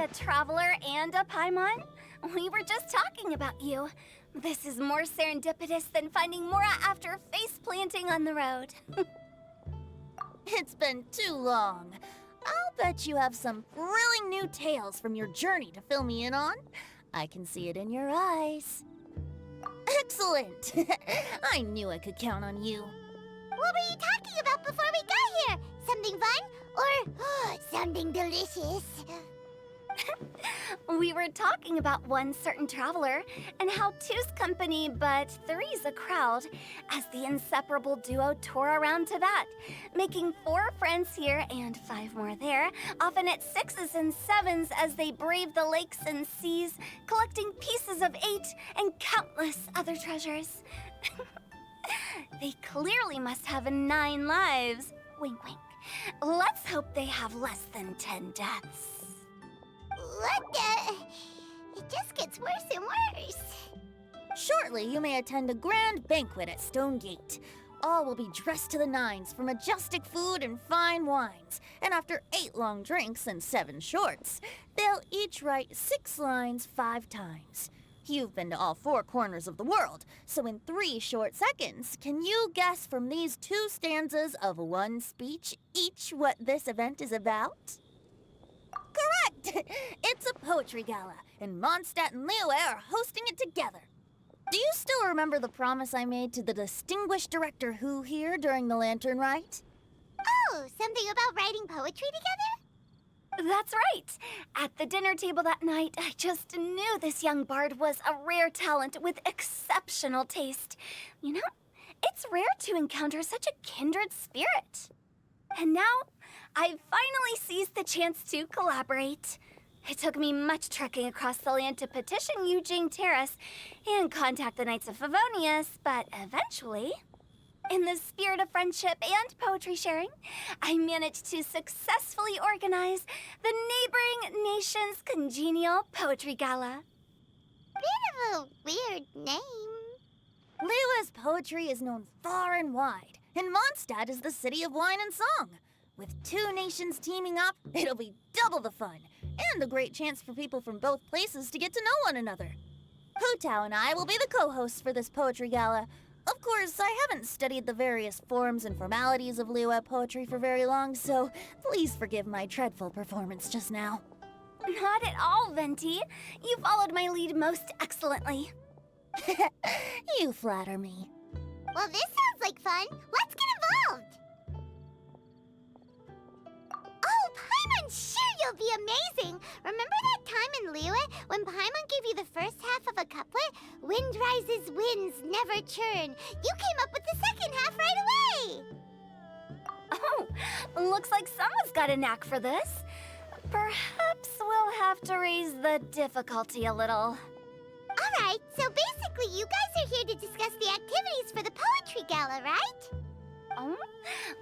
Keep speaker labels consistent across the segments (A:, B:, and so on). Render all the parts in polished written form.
A: a traveler and a Paimon? We were just talking about you. This is more serendipitous than finding Mora after face-planting on the road.
B: It's been too long. I'll bet you have some thrilling new tales from your journey to fill me in on. I can see it in your eyes. Excellent! I knew I could count on you.
C: What were you talking about before we got here? Something fun? Or something delicious?
A: We were talking about one certain traveler and how two's company but three's a crowd as the inseparable duo tore around to that, making 4 friends here and 5 more there, often at 6s and 7s as they brave the lakes and seas, collecting pieces of 8 and countless other treasures. They clearly must have 9 lives. Wink, wink. Let's hope they have less than 10 deaths.
C: What the? It just gets worse and worse.
B: Shortly, you may attend a grand banquet at Stone Gate. All will be dressed to the nines for majestic food and fine wines. And after 8 long drinks and 7 shorts, they'll each write 6 lines 5 times. You've been to all 4 corners of the world, so in 3 short seconds, can you guess from these 2 stanzas of 1 speech each what this event is about? Correct! It's a poetry gala, and Mondstadt and Liyue are hosting it together. Do you still remember the promise I made to the distinguished director Who here during the lantern rite?
C: Oh, something about writing poetry together?
A: That's right. At the dinner table that night, I just knew this young bard was a rare talent with exceptional taste. You know, it's rare to encounter such a kindred spirit. And now, I've finally seized the chance to collaborate. It took me much trekking across the land to petition Eugene Terrace and contact the Knights of Favonius, but eventually, in the spirit of friendship and poetry sharing, I managed to successfully organize the neighboring nation's congenial poetry gala.
C: Bit of a weird name.
B: Liyue's poetry is known far and wide, and Mondstadt is the city of wine and song. With 2 nations teaming up, it'll be double the fun, and a great chance for people from both places to get to know one another. Hu Tao and I will be the co-hosts for this poetry gala. Of course, I haven't studied the various forms and formalities of Liyue poetry for very long, so please forgive my dreadful performance just now.
A: Not at all, Venti. You followed my lead most excellently.
B: You flatter me.
C: Well, this sounds like fun. Let's get involved. Oh, Paimon, sure you'll be amazing. Remember that time in Liyue when Paimon gave you the first half of a couplet? Wind rises, winds never churn. You came up with the second half right away.
A: Oh, looks like someone's got a knack for this. Perhaps we'll have to raise the difficulty a little.
C: All right, so basically you guys are here to discuss the activities for the poetry gala, right?
A: Oh,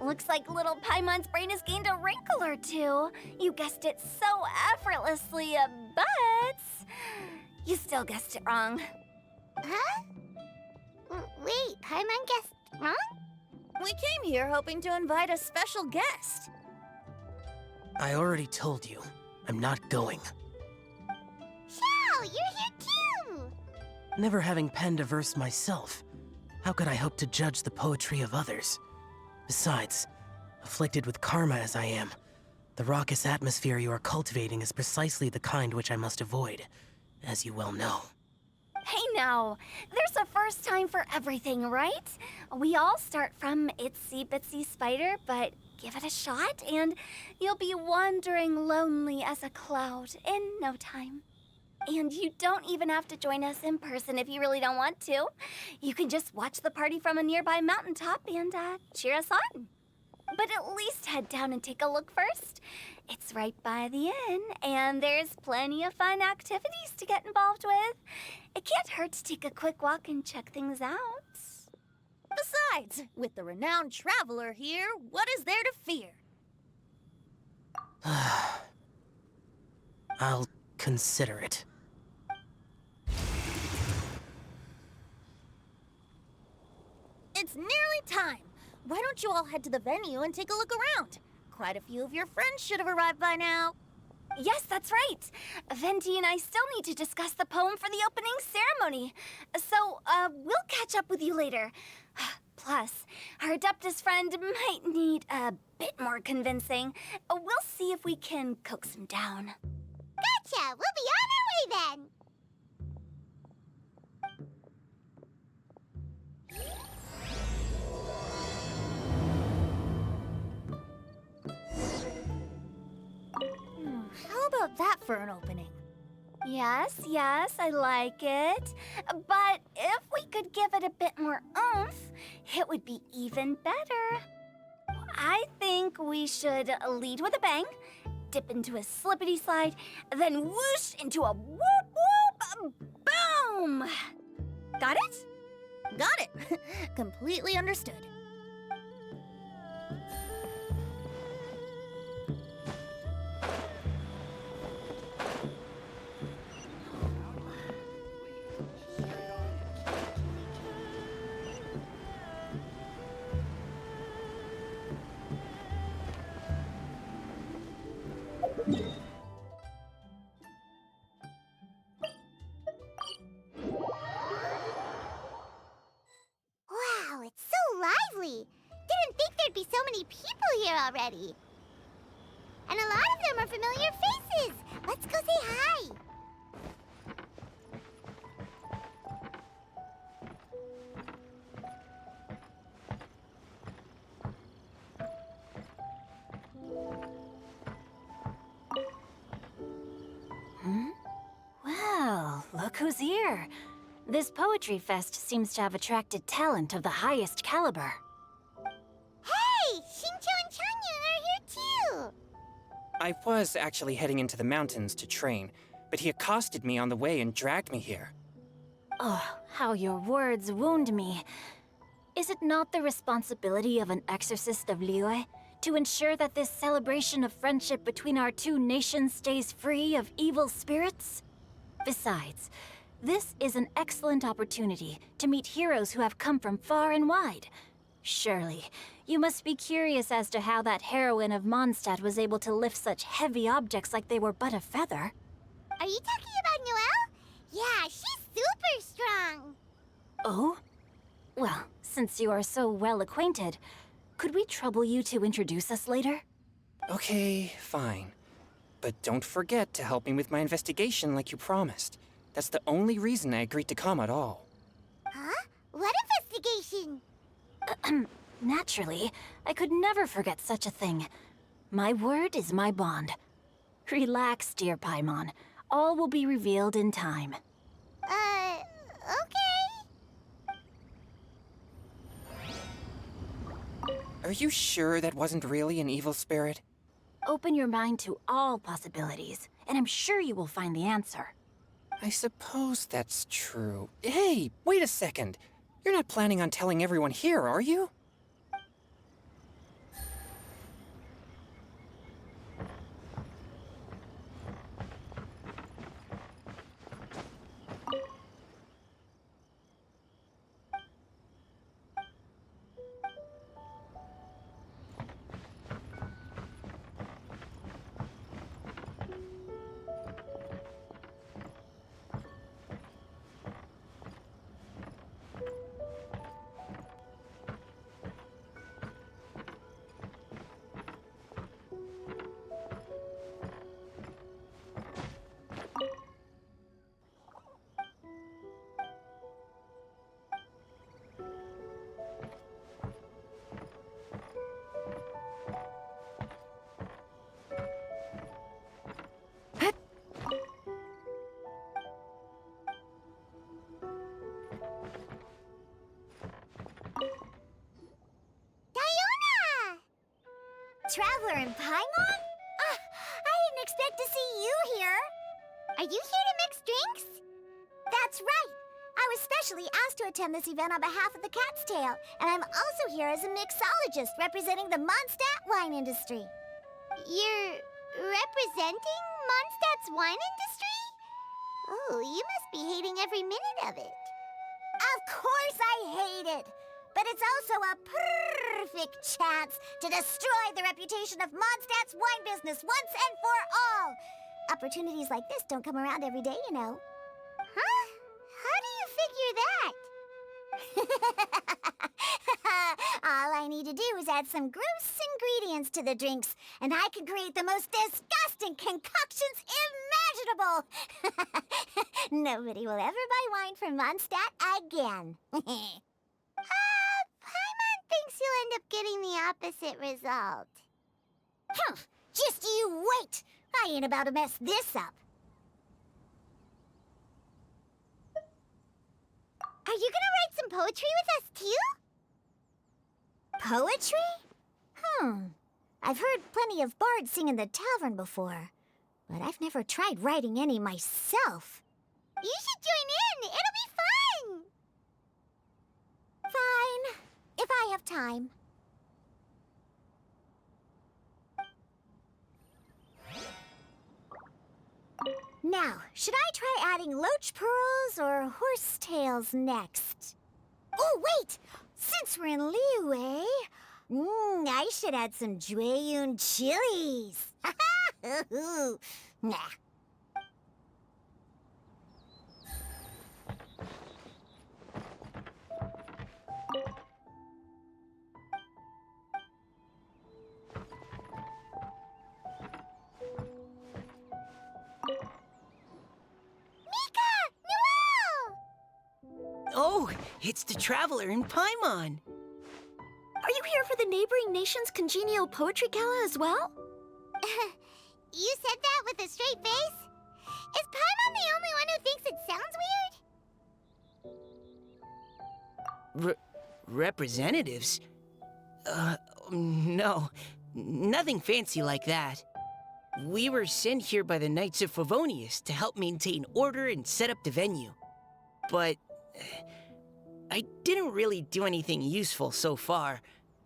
A: looks like little Paimon's brain has gained a wrinkle or 2. You guessed it so effortlessly, but you still guessed it wrong.
C: Huh? Wait, Paimon guessed wrong?
B: We came here hoping to invite a special guest.
D: I already told you, I'm not going.
C: Xiao, you're here too!
D: Never having penned a verse myself, how could I hope to judge the poetry of others? Besides, afflicted with karma as I am, the raucous atmosphere you are cultivating is precisely the kind which I must avoid, as you well know.
A: Hey now, there's a first time for everything, right? We all start from itsy bitsy spider, but give it a shot and you'll be wandering lonely as a cloud in no time. And you don't even have to join us in person if you really don't want to. You can just watch the party from a nearby mountaintop and cheer us on. But at least head down and take a look first. It's right by the inn, and there's plenty of fun activities to get involved with. It can't hurt to take a quick walk and check things out.
B: Besides, with the renowned traveler here, what is there to fear?
D: I'll consider it.
B: It's nearly time. Why don't you all head to the venue and take a look around? Quite a few of your friends should have arrived by now.
A: Yes, that's right. Venti and I still need to discuss the poem for the opening ceremony. So, we'll catch up with you later. Plus, our Adeptus friend might need a bit more convincing. We'll see if we can coax him down.
C: Gotcha! We'll be on our way then!
B: How about that for an opening?
A: Yes, I like it. But if we could give it a bit more oomph, it would be even better. I think we should lead with a bang, dip into a slippity slide, then whoosh into a whoop whoop boom! Got it?
B: Got it! Completely understood.
C: Wow, it's so lively! Didn't think there'd be so many people here already. And a lot of them are familiar faces. Let's go say hi.
E: Well, look who's here. This poetry fest seems to have attracted talent of the highest caliber.
C: Hey, Shincho and Chanya are here too.
F: I was actually heading into the mountains to train, but he accosted me on the way and dragged me here.
E: Oh, how your words wound me. Is it not the responsibility of an exorcist of Liyue to ensure that this celebration of friendship between our two nations stays free of evil spirits? Besides, this is an excellent opportunity to meet heroes who have come from far and wide. Surely, you must be curious as to how that heroine of Mondstadt was able to lift such heavy objects like they were but a feather.
C: Are you talking about Noelle? Yeah, she's super strong.
E: Oh? Well, since you are so well acquainted, could we trouble you to introduce us later?
F: Okay, fine. But don't forget to help me with my investigation like you promised. That's the only reason I agreed to come at all.
C: Huh? What investigation?
E: Naturally, I could never forget such a thing. My word is my bond. Relax, dear Paimon. All will be revealed in time.
C: Okay.
F: Are you sure that wasn't really an evil spirit?
E: Open your mind to all possibilities, and I'm sure you will find the answer.
F: I suppose that's true. Hey, wait a second. You're not planning on telling everyone here, are you?
C: Diona! Traveler in Paimon? I didn't expect to see you here. Are you here to mix drinks? That's right. I was specially asked to attend this event on behalf of the Cat's Tail, and I'm also here as a mixologist representing the Mondstadt wine industry. You're representing Mondstadt's wine industry? Oh, you must be hating every minute of it. Of course I hate it! But it's also a perfect chance to destroy the reputation of Mondstadt's wine business once and for all! Opportunities like this don't come around every day, you know. Huh? How do you figure that? All I need to do is add some gross ingredients to the drinks, and I can create the most disgusting concoctions imaginable. Nobody will ever buy wine from Mondstadt again. Paimon thinks you'll end up getting the opposite result. Huh, just you wait! I ain't about to mess this up. Are you gonna write some poetry with us, too? Poetry? I've heard plenty of bards sing in the tavern before, but I've never tried writing any myself. You should join in! It'll be fun! Fine, if I have time. Now, should I try adding loach pearls or horse tails next? Oh, wait! Since we're in Liyue, I should add some Jueyun chilies. Nah.
G: Oh, it's the Traveler in Paimon.
E: Are you here for the neighboring nation's congenial poetry gala as well?
C: You said that with a straight face? Is Paimon the only one who thinks it sounds weird?
G: Representatives? No. Nothing fancy like that. We were sent here by the Knights of Favonius to help maintain order and set up the venue. But I didn't really do anything useful so far.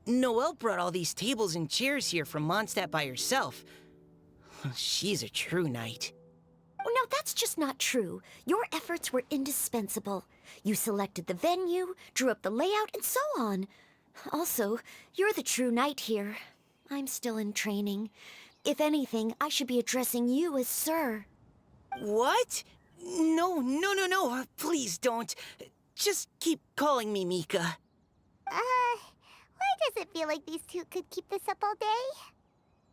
G: Noelle brought all these tables and chairs here from Mondstadt by herself. She's a true knight.
E: Oh, no, that's just not true. Your efforts were indispensable. You selected the venue, drew up the layout, and so on. Also, you're the true knight here. I'm still in training. If anything, I should be addressing you as Sir.
G: What? No. Please don't. Just keep calling me Mika.
C: Why does it feel like these two could keep this up all day?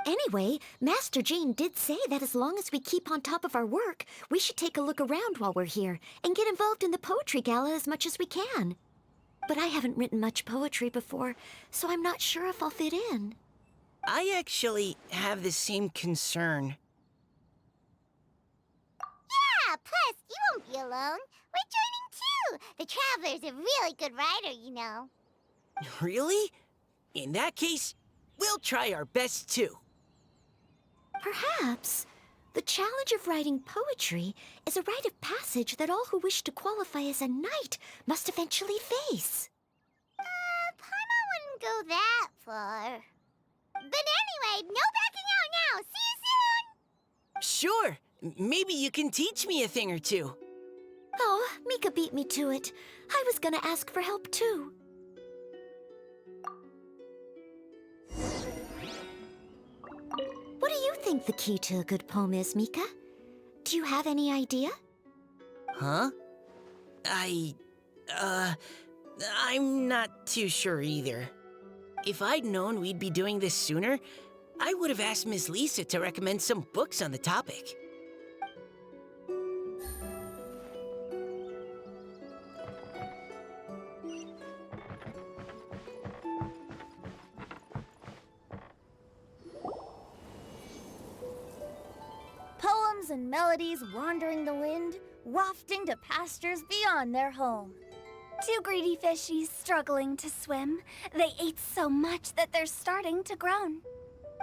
E: Anyway, Master Jean did say that as long as we keep on top of our work, we should take a look around while we're here and get involved in the poetry gala as much as we can. But I haven't written much poetry before, so I'm not sure if I'll fit in.
G: I actually have the same concern.
C: Yeah, plus, you won't be alone. We're joining too. The Traveler's a really good writer, you know.
G: Really? In that case, we'll try our best too.
E: Perhaps the challenge of writing poetry is a rite of passage that all who wish to qualify as a knight must eventually face.
C: Paimon wouldn't go that far. But anyway, no backing out now. See you soon!
G: Sure. Maybe you can teach me a thing or two.
E: Oh, Mika beat me to it. I was gonna ask for help too. What do you think the key to a good poem is, Mika? Do you have any idea?
G: Huh? I'm not too sure either. If I'd known we'd be doing this sooner, I would have asked Miss Lisa to recommend some books on the topic.
B: Poems and melodies wandering the wind, wafting to pastures beyond their home.
A: Two greedy fishies struggling to swim. They ate so much that they're starting to groan.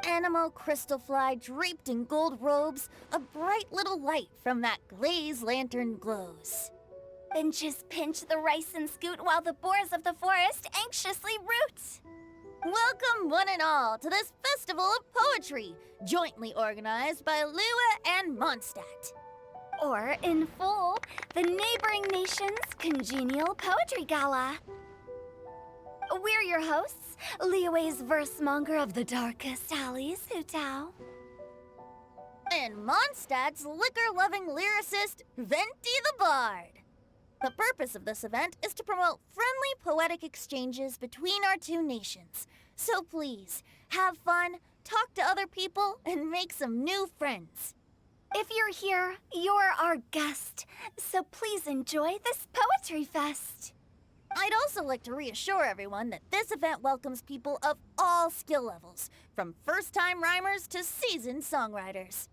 B: Animal crystal fly draped in gold robes, a bright little light from that glazed lantern glows.
A: Finches pinch the rice and scoot while the boars of the forest anxiously root.
B: Welcome one and all to this festival of poetry, jointly organized by Liyue and Mondstadt.
A: Or, in full, the neighboring nation's congenial poetry gala. We're your hosts, Liyue's verse monger of the darkest alleys, Hu Tao.
B: And Mondstadt's liquor-loving lyricist, Venti the Bard. The purpose of this event is to promote friendly poetic exchanges between our two nations. So please, have fun, talk to other people, and make some new friends.
A: If you're here, you're our guest, so please enjoy this poetry fest.
B: I'd also like to reassure everyone that this event welcomes people of all skill levels, from first-time rhymers to seasoned songwriters.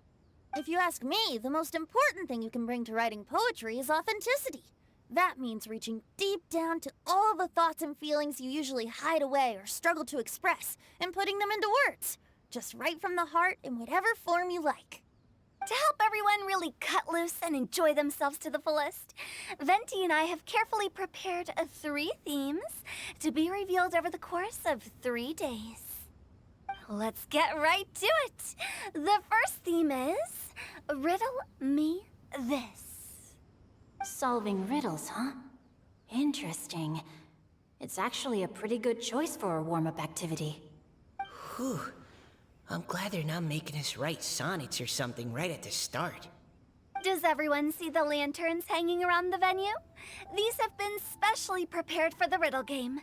B: If you ask me, the most important thing you can bring to writing poetry is authenticity. That means reaching deep down to all the thoughts and feelings you usually hide away or struggle to express, and putting them into words, just right from the heart in whatever form you like.
A: To help everyone really cut loose and enjoy themselves to the fullest, Venti and I have carefully prepared 3 themes to be revealed over the course of 3 days. Let's get right to it. The first theme is Riddle Me This.
E: Solving riddles, huh? Interesting. It's actually a pretty good choice for a warm-up activity.
G: Whew. I'm glad they're not making us write sonnets or something right at the start.
A: Does everyone see the lanterns hanging around the venue? These have been specially prepared for the riddle game.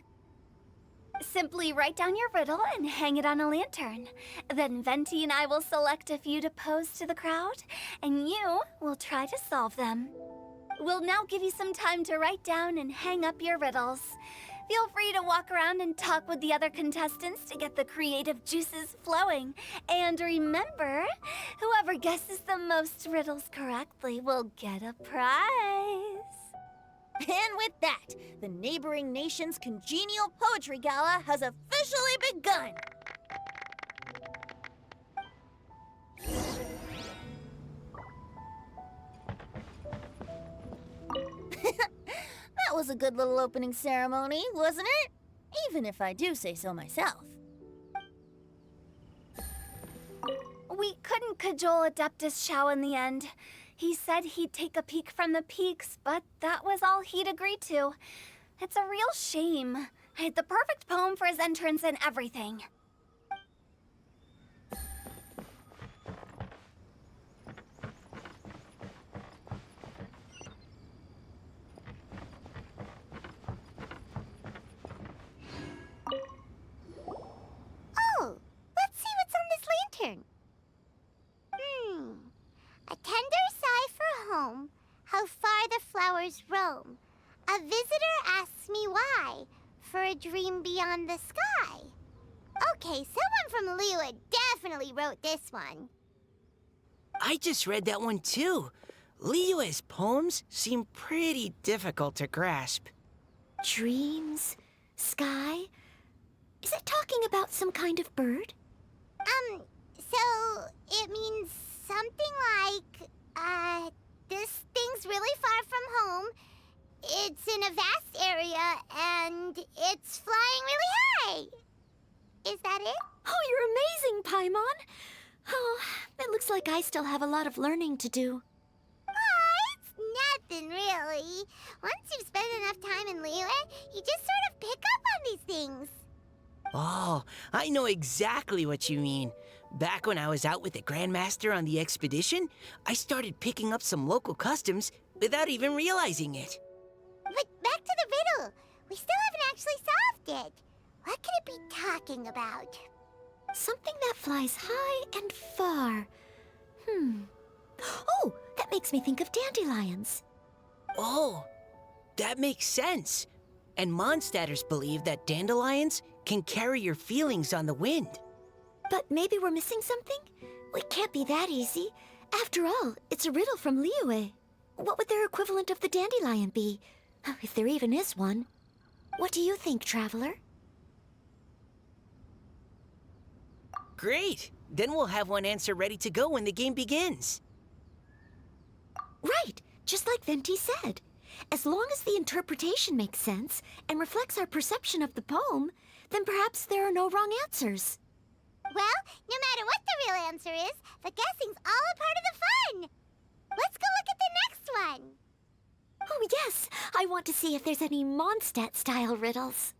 A: Simply write down your riddle and hang it on a lantern. Then Venti and I will select a few to pose to the crowd, and you will try to solve them. We'll now give you some time to write down and hang up your riddles. Feel free to walk around and talk with the other contestants to get the creative juices flowing. And remember, whoever guesses the most riddles correctly will get a prize.
B: And with that, the neighboring nation's congenial poetry gala has officially begun. That was a good little opening ceremony, wasn't it? Even if I do say so myself.
A: We couldn't cajole Adeptus Shao in the end. He said he'd take a peek from the peaks, but that was all he'd agreed to. It's a real shame. I had the perfect poem for his entrance and everything.
C: Oh, let's see what's on this lantern. A tender sigh for home, how far the flowers roam. A visitor asks me why, for a dream beyond the sky. Okay, someone from Liyue definitely wrote this one.
G: I just read that one too. Liyue's poems seem pretty difficult to grasp.
E: Dreams? Sky? Is it talking about some kind of bird?
C: So it means something like, this thing's really far from home. It's in a vast area, and it's flying really high. Is that it?
E: Oh, you're amazing, Paimon! Oh, it looks like I still have a lot of learning to do.
C: It's nothing, really. Once you've spent enough time in Liyue, you just sort of pick up on these things.
G: Oh, I know exactly what you mean. Back when I was out with the Grandmaster on the expedition, I started picking up some local customs without even realizing it.
C: But back to the riddle. We still haven't actually solved it. What could it be talking about?
E: Something that flies high and far. Oh, that makes me think of dandelions.
G: Oh, that makes sense. And Mondstadters believe that dandelions can carry your feelings on the wind.
E: But maybe we're missing something? It can't be that easy. After all, it's a riddle from Liyue. What would their equivalent of the dandelion be? If there even is one. What do you think, Traveler?
G: Great! Then we'll have one answer ready to go when the game begins.
E: Right, just like Venti said. As long as the interpretation makes sense and reflects our perception of the poem, then perhaps there are no wrong answers.
C: Well, no matter what the real answer is, the guessing's all a part of the fun. Let's go look at the next one.
E: Oh yes, I want to see if there's any Mondstadt-style riddles.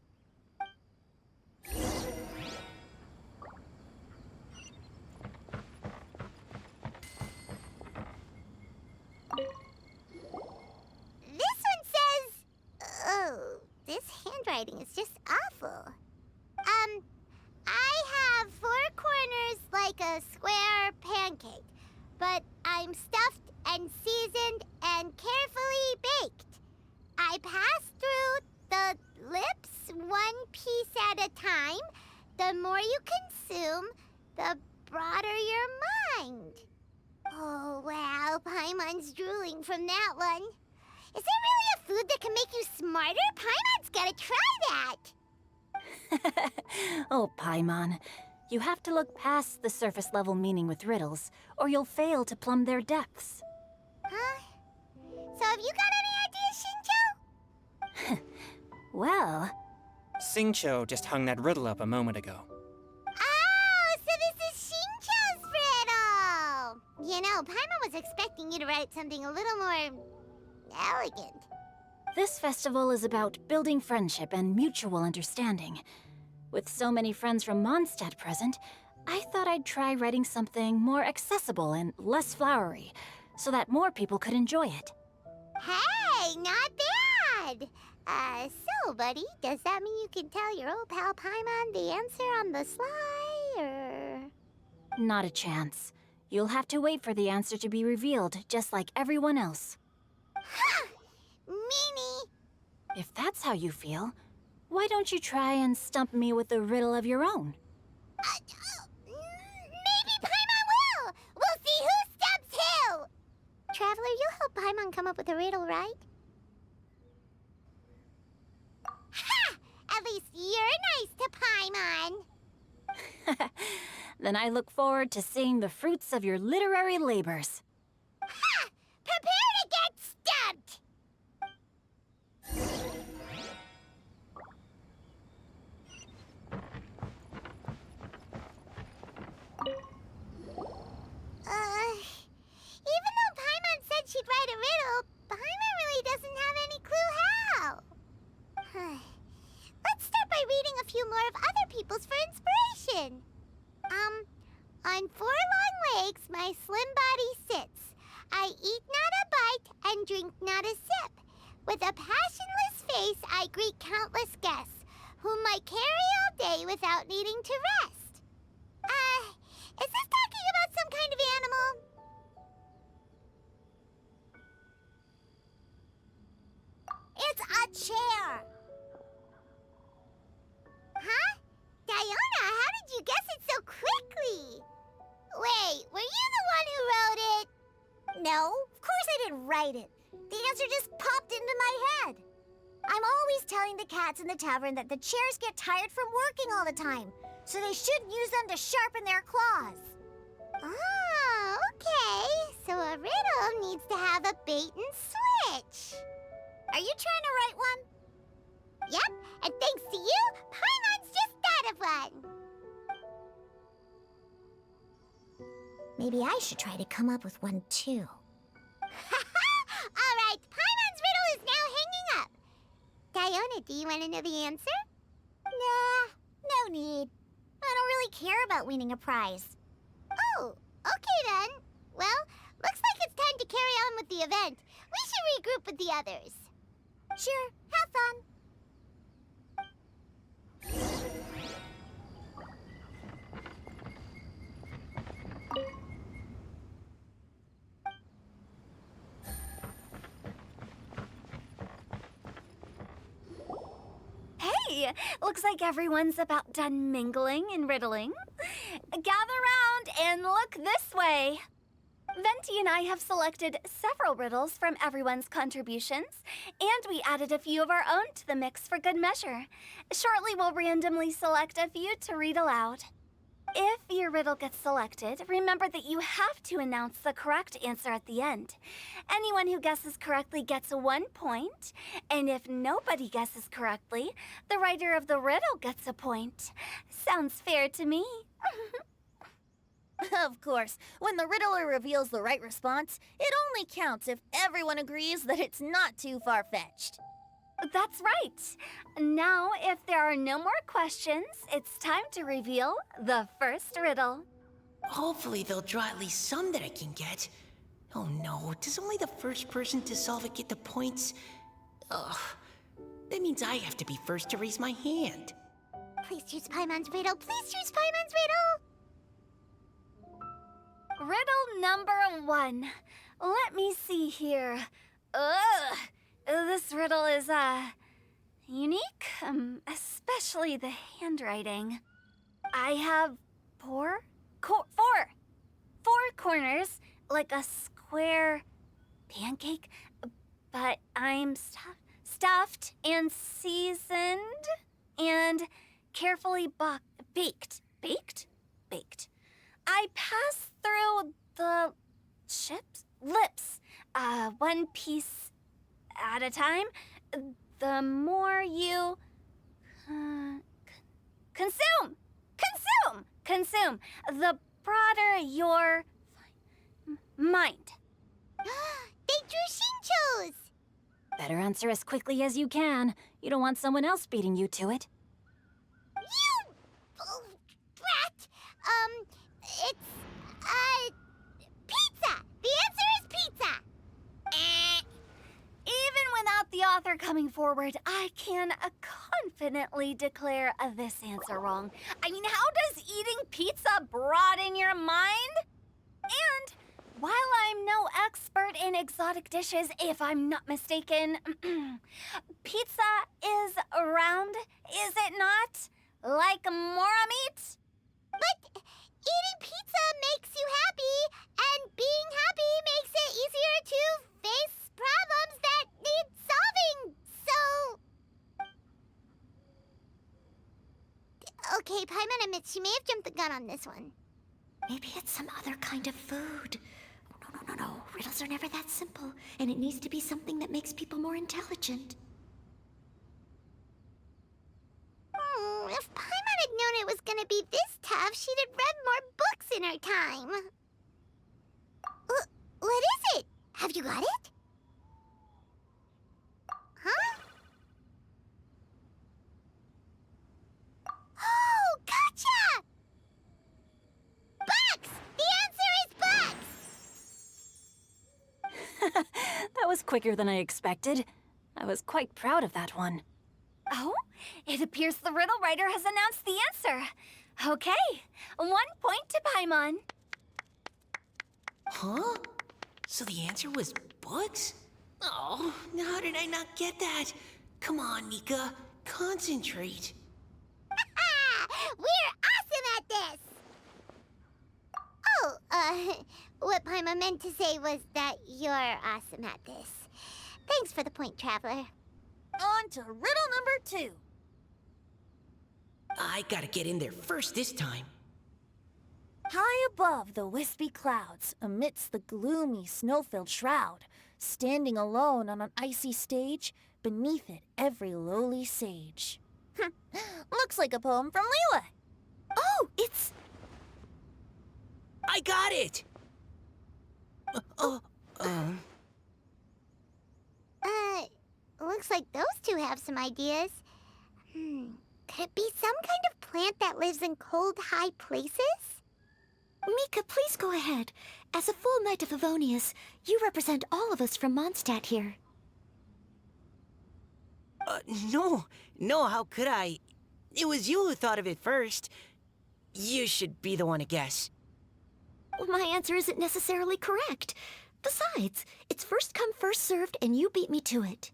C: handwriting is just awful. I have 4 corners like a square pancake, but I'm stuffed and seasoned and carefully baked. I pass through the lips 1 piece at a time. The more you consume, the broader your mind. Oh, wow, Paimon's drooling from that one. Is there really a food that can make you smarter? Paimon's gotta try that.
E: Oh, Paimon. You have to look past the surface level meaning with riddles, or you'll fail to plumb their depths.
C: Huh? So have you got any ideas, Shinjo?
E: Well,
F: Xingqiu just hung that riddle up a moment ago.
C: Oh, so this is Shinjo's riddle! You know, Paimon was expecting you to write something a little more elegant.
E: this festival is about building friendship and mutual understanding. With so many friends from Mondstadt present, I thought I'd try writing something more accessible and less flowery, so that more people could enjoy it.
C: Hey, not bad! So, buddy, does that mean you can tell your old pal Paimon the answer on the sly, or...?
E: Not a chance. You'll have to wait for the answer to be revealed, just like everyone else.
C: Ha! Meanie!
E: If that's how you feel, why don't you try and stump me with a riddle of your own?
C: Maybe Paimon will! We'll see who stumps who! Traveler, you'll help Paimon come up with a riddle, right? Ha! At least you're nice to Paimon!
E: Then I look forward to seeing the fruits of your literary labors.
C: Ha! Prepare to get stumped! Even though Paimon said she'd write a riddle, Paimon really doesn't have any clue how. Let's start by reading a few more of other people's for inspiration. On 4 long legs, my slim body sits. I eat not a bite and drink not a sip. With a passionless face, I greet countless guests, whom I carry all day without needing to rest. Is this talking about some kind of animal? It's a chair. Huh? Diona, how did you guess it so quickly? Wait, were you the one who wrote it? No, of course I didn't write it. The answer just popped into my head. I'm always telling the cats in the tavern that the chairs get tired from working all the time, so they shouldn't use them to sharpen their claws. Oh, okay. So a riddle needs to have a bait and switch. Are you trying to write one? Yep, and thanks to you, Paimon's just thought of one. Maybe I should try to come up with one, too. All right, Paimon's riddle is now hanging up. Diona, do you want to know the answer? Nah, no need. I don't really care about winning a prize. Oh, okay then. Well, looks like it's time to carry on with the event. We should regroup with the others. Sure, have fun.
A: Hey, looks like everyone's about done mingling and riddling. Gather round and look this way. Venti and I have selected several riddles from everyone's contributions, and we added a few of our own to the mix for good measure. Shortly, we'll randomly select a few to read aloud. If your riddle gets selected, remember that you have to announce the correct answer at the end. Anyone who guesses correctly gets 1 point, and if nobody guesses correctly, the writer of the riddle gets a point. Sounds fair to me.
B: Of course, when the riddler reveals the right response, it only counts if everyone agrees that it's not too far-fetched.
A: That's right. Now, if there are no more questions, it's time to reveal the first riddle.
G: Hopefully they'll draw at least some that I can get. Oh no, does only the first person to solve it get the points? Ugh. that means I have to be first to raise my hand.
C: Please choose Paimon's riddle. Please choose Paimon's riddle.
A: Riddle number 1. Let me see here. Ugh. This riddle is, unique, especially the handwriting. I have four corners, like a square pancake, but I'm stuffed and seasoned and carefully baked. Baked. I pass through the lips, one piece at a time. The more you consume, the broader your mind.
C: They drew Shinchos!
E: Better answer as quickly as you can. You don't want someone else beating you to it.
C: You brat! It's, pizza! The answer is pizza!
A: Even without the author coming forward, I can confidently declare this answer wrong. I mean, how does eating pizza broaden your mind? And while I'm no expert in exotic dishes, if I'm not mistaken, pizza is round, is it not? Like mora meat?
C: But eating pizza makes you happy, and being happy makes it easier to face problems that need solving, so... Okay, Paimon admits she may have jumped the gun on this one.
H: Maybe it's some other kind of food. No. Riddles are never that simple, and it needs to be something that makes people more intelligent.
C: If Paimon had known it was gonna be this tough, she'd have read more books in her time. What is it? Have you got it? Huh? Oh, gotcha! Bucks! The answer is bucks!
E: That was quicker than I expected. I was quite proud of that one.
A: Oh, it appears the riddle writer has announced the answer. Okay, 1 point to Paimon.
G: Huh? So the answer was bugs? Oh, how did I not get that? Come on, Nika. Concentrate.
C: We're awesome at this! Oh, what Paimon meant to say was that you're awesome at this. Thanks for the point, Traveler.
B: On to riddle number 2.
G: I gotta get in there first this time.
B: High above the wispy clouds, amidst the gloomy snow-filled shroud, standing alone on an icy stage, beneath it every lowly sage. Looks like a poem from Liyue.
H: Oh, it's...
G: I got it!
C: Looks like those two have some ideas. Could it be some kind of plant that lives in cold, high places?
H: Mika, please go ahead. As a full Knight of Favonius, you represent all of us from Mondstadt here.
G: No, how could I? It was you who thought of it first. You should be the one to guess.
H: Well, my answer isn't necessarily correct. Besides, it's first come, first served, and you beat me to it.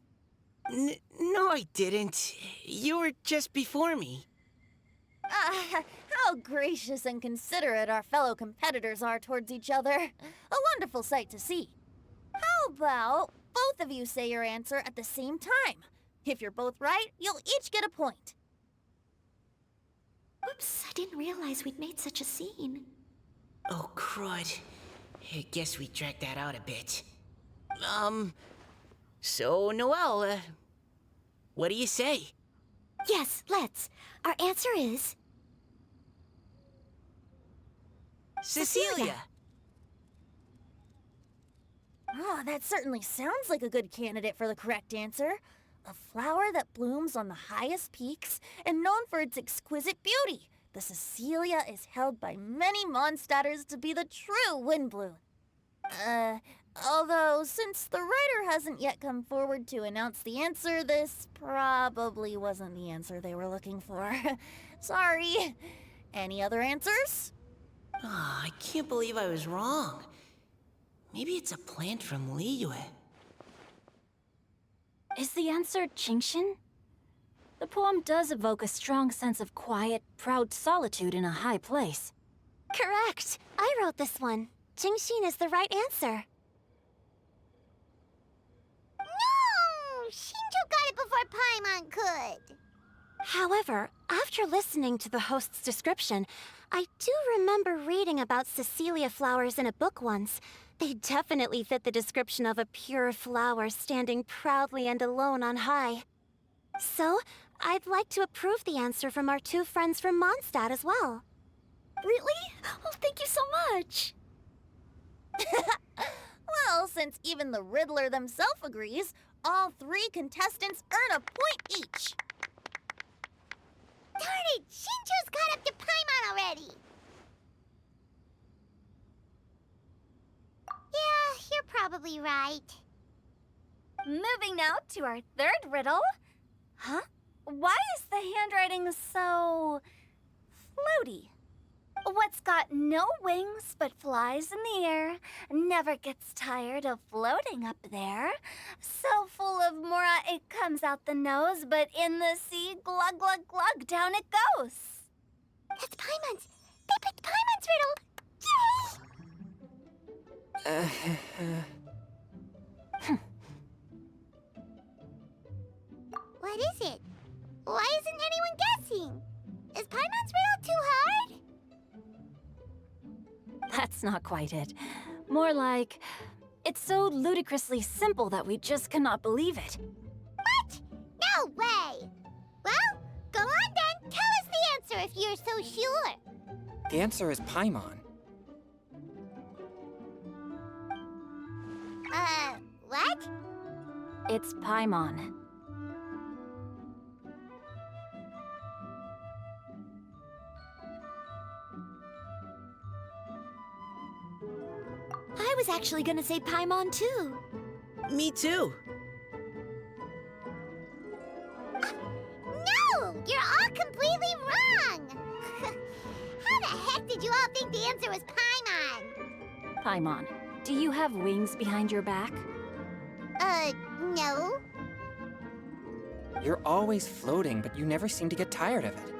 G: No, I didn't. You were just before me.
B: How gracious and considerate our fellow competitors are towards each other. A wonderful sight to see. How about both of you say your answer at the same time? If you're both right, you'll each get a point.
H: Oops, I didn't realize we'd made such a scene.
G: Oh, crud. I guess we dragged that out a bit. So, Noelle, what do you say?
H: Yes, let's. Our answer is...
G: Cecilia!
B: Oh, that certainly sounds like a good candidate for the correct answer. A flower that blooms on the highest peaks and known for its exquisite beauty. The Cecilia is held by many Mondstadters to be the true wind bloom. Although, since the writer hasn't yet come forward to announce the answer, this probably wasn't the answer they were looking for. Sorry. Any other answers?
G: Ah, I can't believe I was wrong. Maybe it's a plant from Liyue.
E: Is the answer Genshin? The poem does evoke a strong sense of quiet, proud solitude in a high place.
H: Correct. I wrote this one. Genshin is the right answer.
C: No! Shinjo got it before Paimon could.
H: However, after listening to the host's description, I do remember reading about Cecilia flowers in a book once. They definitely fit the description of a pure flower standing proudly and alone on high. So, I'd like to approve the answer from our two friends from Mondstadt as well.
E: Really? Oh, thank you so much!
B: Well, since even the Riddler themselves agrees, all three contestants earn a point each.
C: Darn it! Shinjo's caught up to Paimon already! Yeah, you're probably right.
A: Moving now to our third riddle. Huh? Why is the handwriting so floaty? What's got no wings but flies in the air, never gets tired of floating up there. So full of mora it comes out the nose, but in the sea, glug glug glug, down it goes.
C: That's Paimon's! They picked Paimon's riddle! Yay! What is it? Why isn't anyone guessing? Is Paimon's riddle too hard?
E: That's not quite it. More like, it's so ludicrously simple that we just cannot believe it.
C: What? No way! Well, go on then. Tell us the answer if you're so sure.
F: The answer is Paimon.
C: What?
E: It's Paimon.
H: I was actually gonna say Paimon too.
G: Me too.
C: No! You're all completely wrong! How the heck did you all think the answer was Paimon?
E: Paimon, do you have wings behind your back?
C: No.
F: You're always floating, but you never seem to get tired of it.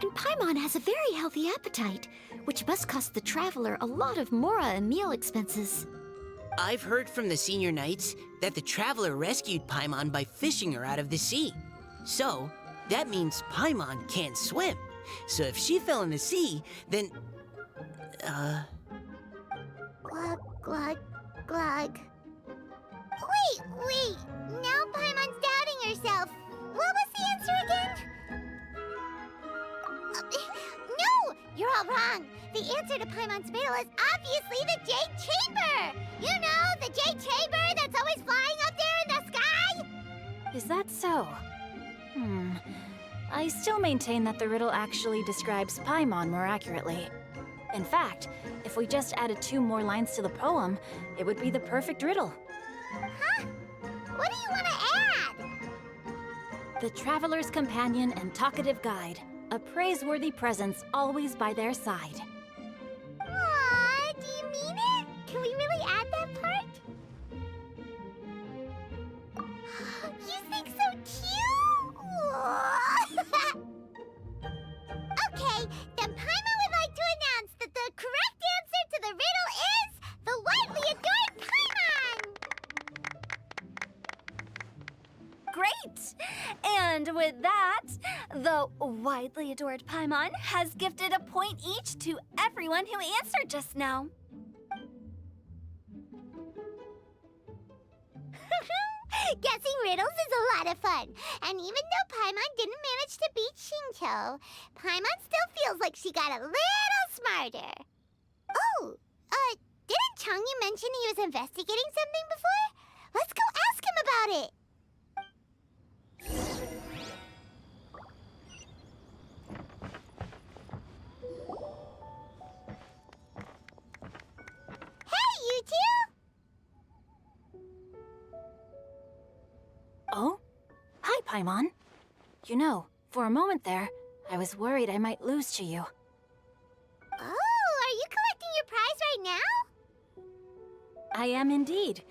H: And Paimon has a very healthy appetite, which must cost the traveler a lot of mora and meal expenses.
G: I've heard from the senior knights that the traveler rescued Paimon by fishing her out of the sea. So, that means Paimon can't swim. So if she fell in the sea, then...
C: Glug, glug, glug. Wait. Now Paimon's doubting herself. What was the answer again? No! You're all wrong. The answer to Paimon's riddle is obviously the Jade Chamber! You know, the Jade Chamber that's always flying up there in the sky?
E: Is that so? I still maintain that the riddle actually describes Paimon more accurately. In fact, if we just added 2 more lines to the poem, it would be the perfect riddle.
C: Huh? What do you want to add?
E: The traveler's companion and talkative guide, a praiseworthy presence always by their side.
C: Aw, do you mean it? Can we really add that part? You think so cute? Okay, then Paimon would like to announce that the correct answer to the riddle is the widely adored Paimon!
A: Great! And with that, the widely adored Paimon has gifted a point each to everyone who answered just now.
C: Guessing riddles is a lot of fun. And even though Paimon didn't manage to beat Shinto, Paimon still feels like she got a little smarter. Oh, didn't Changyu mention he was investigating something before? Let's go ask him about it. Hey, you two!
E: Paimon. You know, for a moment there, I was worried I might lose to you.
C: Oh, are you collecting your prize right now?
E: I am indeed.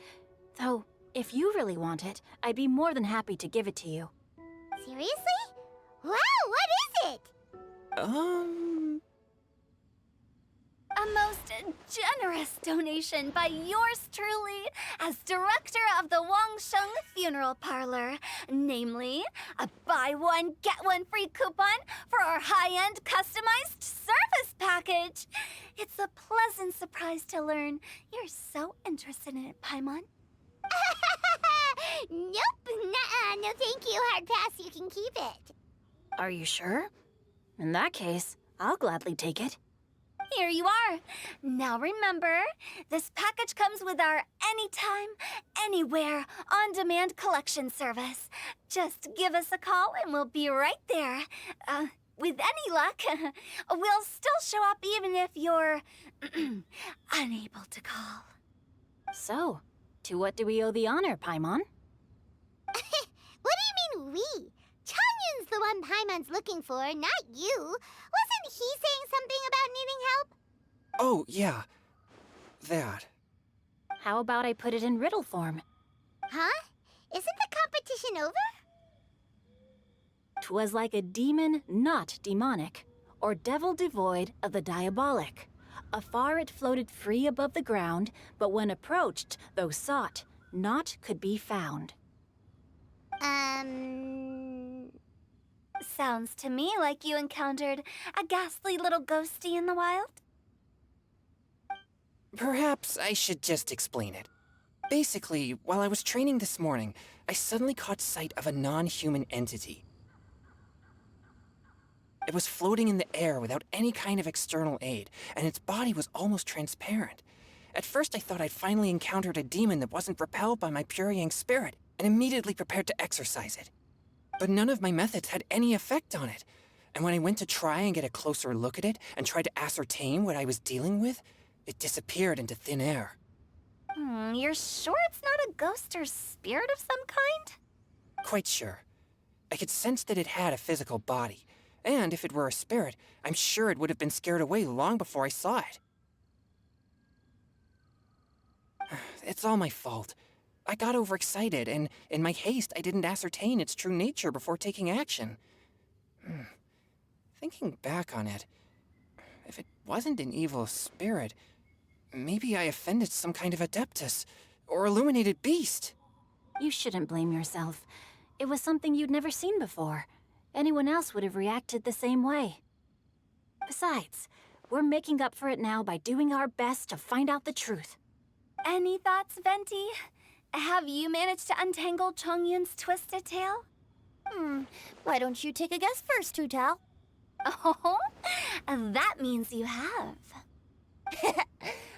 E: Though, if you really want it, I'd be more than happy to give it to you.
C: Seriously? Wow, what is it?
A: A most generous donation by yours truly as director of the Wangsheng Funeral Parlor. Namely, a buy one, get one free coupon for our high-end customized service package. It's a pleasant surprise to learn you're so interested in it, Paimon.
C: Nope, nuh-uh, no thank you, hard pass, you can keep it.
E: Are you sure? In that case, I'll gladly take it.
A: Here you are. Now remember, this package comes with our anytime, anywhere, on-demand collection service. Just give us a call and we'll be right there. With any luck, we'll still show up even if you're unable to call.
E: So, to what do we owe the honor, Paimon?
C: What do you mean we? Changyun's the one Paimon's looking for, not you. Wasn't he saying something about needing help?
F: Oh, yeah. That.
E: How about I put it in riddle form?
C: Huh? Isn't the competition over?
E: 'Twas like a demon not demonic, or devil devoid of the diabolic. Afar it floated free above the ground, but when approached, though sought, naught could be found.
A: Sounds to me like you encountered a ghastly little ghosty in the wild.
F: Perhaps I should just explain it. Basically, while I was training this morning, I suddenly caught sight of a non-human entity. It was floating in the air without any kind of external aid, and its body was almost transparent. At first I thought I'd finally encountered a demon that wasn't repelled by my pure yang spirit, and immediately prepared to exorcise it. But none of my methods had any effect on it, and when I went to try and get a closer look at it and tried to ascertain what I was dealing with, it disappeared into thin air.
A: You're sure it's not a ghost or spirit of some kind?
F: Quite sure. I could sense that it had a physical body, and if it were a spirit, I'm sure it would have been scared away long before I saw it. It's all my fault. I got overexcited, and in my haste, I didn't ascertain its true nature before taking action. Thinking back on it, if it wasn't an evil spirit, maybe I offended some kind of adeptus, or illuminated beast.
E: You shouldn't blame yourself. It was something you'd never seen before. Anyone else would have reacted the same way. Besides, we're making up for it now by doing our best to find out the truth.
A: Any thoughts, Venti? Have you managed to untangle Chongyun's twisted tail?
B: Why don't you take a guess first, Tutal?
A: Oh, that means you have.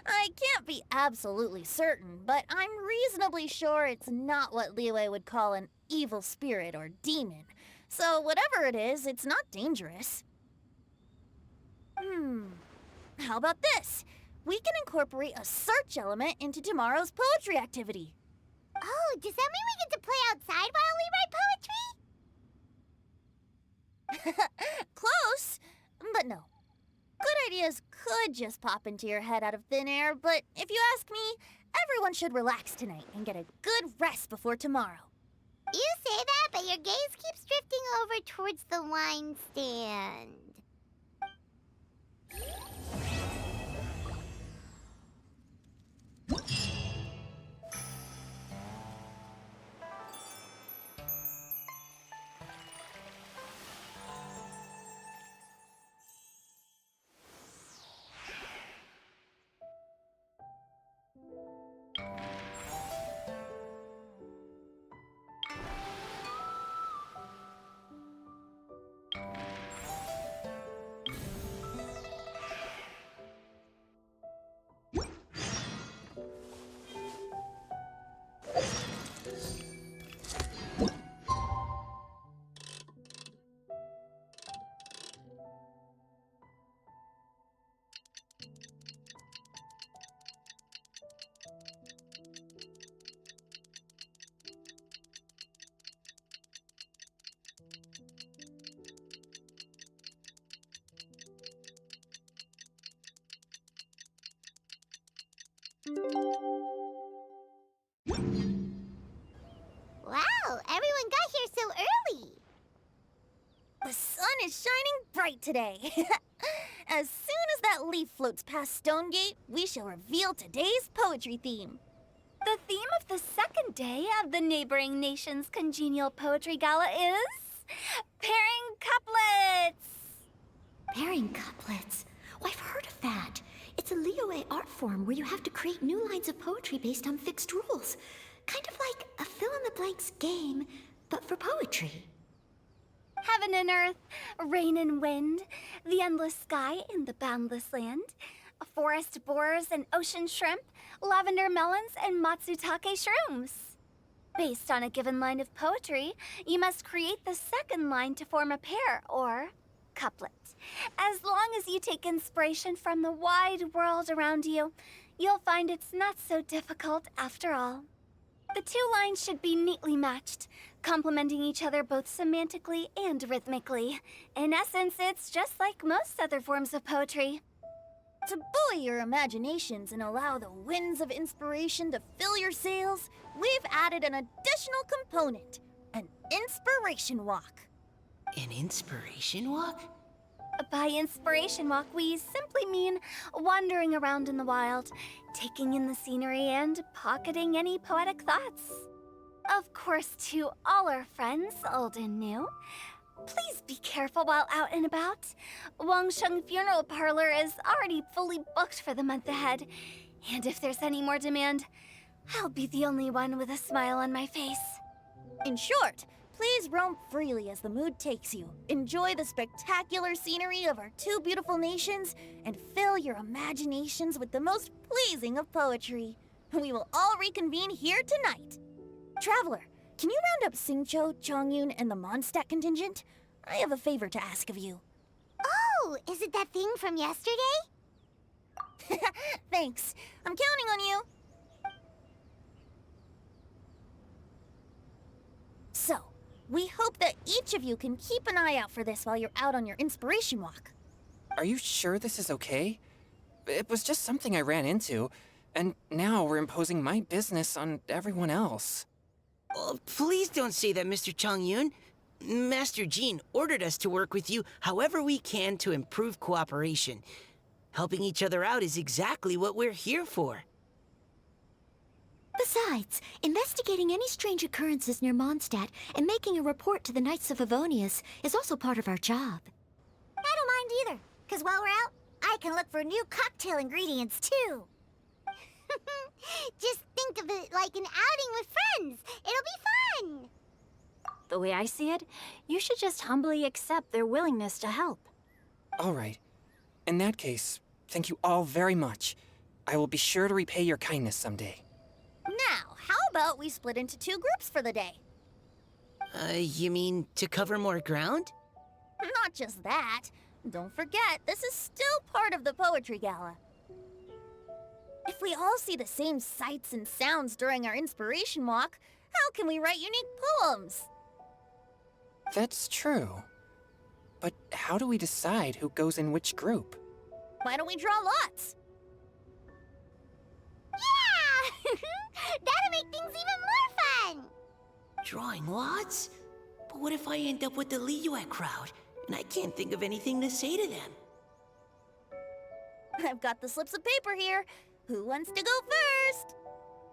B: I can't be absolutely certain, but I'm reasonably sure it's not what Liyue would call an evil spirit or demon. So whatever it is, it's not dangerous. How about this? We can incorporate a search element into tomorrow's poetry activity.
C: Oh, does that mean we get to play outside while we write poetry?
B: Close, but no. Good ideas could just pop into your head out of thin air, but if you ask me, everyone should relax tonight and get a good rest before tomorrow.
C: You say that, but your gaze keeps drifting over towards the wine stand.
B: is shining bright today. As soon as that leaf floats past Stonegate, we shall reveal today's poetry theme.
A: The theme of the second day of the neighboring nation's congenial poetry gala is pairing couplets.
I: Pairing couplets. Oh, I've heard of that. It's a Liyue art form where you have to create new lines of poetry based on fixed rules. Kind of like a fill-in-the-blanks game, but for poetry.
A: Heaven and earth, rain and wind, the endless sky and the boundless land, forest borers and ocean shrimp, lavender melons and matsutake shrooms. Based on a given line of poetry, you must create the second line to form a pair, or couplet. As long as you take inspiration from the wide world around you, you'll find it's not so difficult after all. The two lines should be neatly matched, complementing each other both semantically and rhythmically. In essence, it's just like most other forms of poetry.
B: To buoy your imaginations and allow the winds of inspiration to fill your sails, we've added an additional component, an inspiration walk.
G: An inspiration walk?
A: By inspiration walk, we simply mean wandering around in the wild, taking in the scenery and pocketing any poetic thoughts. Of course, to all our friends, old and new, please be careful while out and about. Wangsheng Funeral Parlor is already fully booked for the month ahead, and if there's any more demand, I'll be the only one with a smile on my face.
B: In short, please roam freely as the mood takes you. Enjoy the spectacular scenery of our two beautiful nations and fill your imaginations with the most pleasing of poetry. We will all reconvene here tonight. Traveler, can you round up Xingqiu, Chongyun, and the Mondstadt contingent? I have a favor to ask of you.
C: Oh, is it that thing from yesterday?
B: Thanks. I'm counting on you. So, we hope that each of you can keep an eye out for this while you're out on your inspiration walk.
F: Are you sure this is okay? It was just something I ran into, and now we're imposing my business on everyone else.
G: Oh, please don't say that, Mr. Chongyun. Master Jean ordered us to work with you however we can to improve cooperation. Helping each other out is exactly what we're here for.
I: Besides, investigating any strange occurrences near Mondstadt and making a report to the Knights of Favonius is also part of our job.
C: I don't mind either, because while we're out, I can look for new cocktail ingredients too. Just think of it like an outing with friends. It'll be fun.
E: The way I see it, you should just humbly accept their willingness to help.
F: All right. In that case, thank you all very much. I will be sure to repay your kindness someday.
B: Now, how about we split into two groups for the day?
G: You mean to cover more ground?
B: Not just that. Don't forget, this is still part of the Poetry Gala. If we all see the same sights and sounds during our inspiration walk, how can we write unique poems?
F: That's true. But how do we decide who goes in which group?
B: Why don't we draw lots?
C: Yeah! That'll make things even more fun.
G: Drawing lots? But what if I end up with the Liyue crowd, and I can't think of anything to say to them?
B: I've got the slips of paper here. Who wants to go first?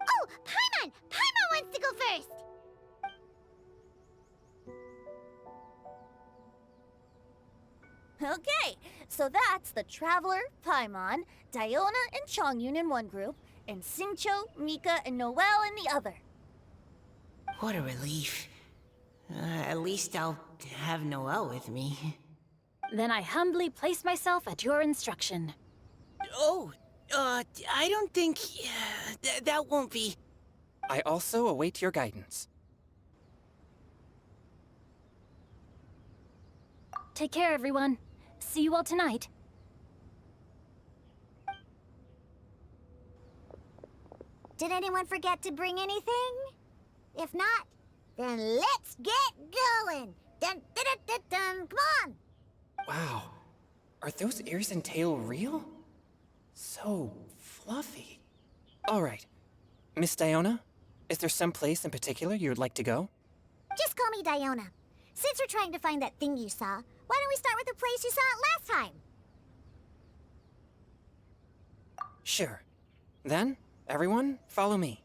C: Oh, Paimon! Paimon wants to go first.
B: Okay, so that's the Traveler, Paimon, Diona, and Chongyun in one group, and Xingqiu, Mika, and Noelle in the other.
G: What a relief. At least I'll have Noelle with me.
E: Then I humbly place myself at your instruction.
G: Oh, I don't think... that won't be...
F: I also await your guidance.
E: Take care, everyone. See you all tonight.
C: Did anyone forget to bring anything? If not, then let's get going. Dun, dun, dun, dun, dun. Come on.
F: Wow. Are those ears and tail real? So fluffy. All right. Miss Diona, is there some place in particular you would like to go?
C: Just call me Diona. Since we're trying to find that thing you saw, Why don't we start with the place you saw it last time?
F: Sure. Then, everyone, follow me.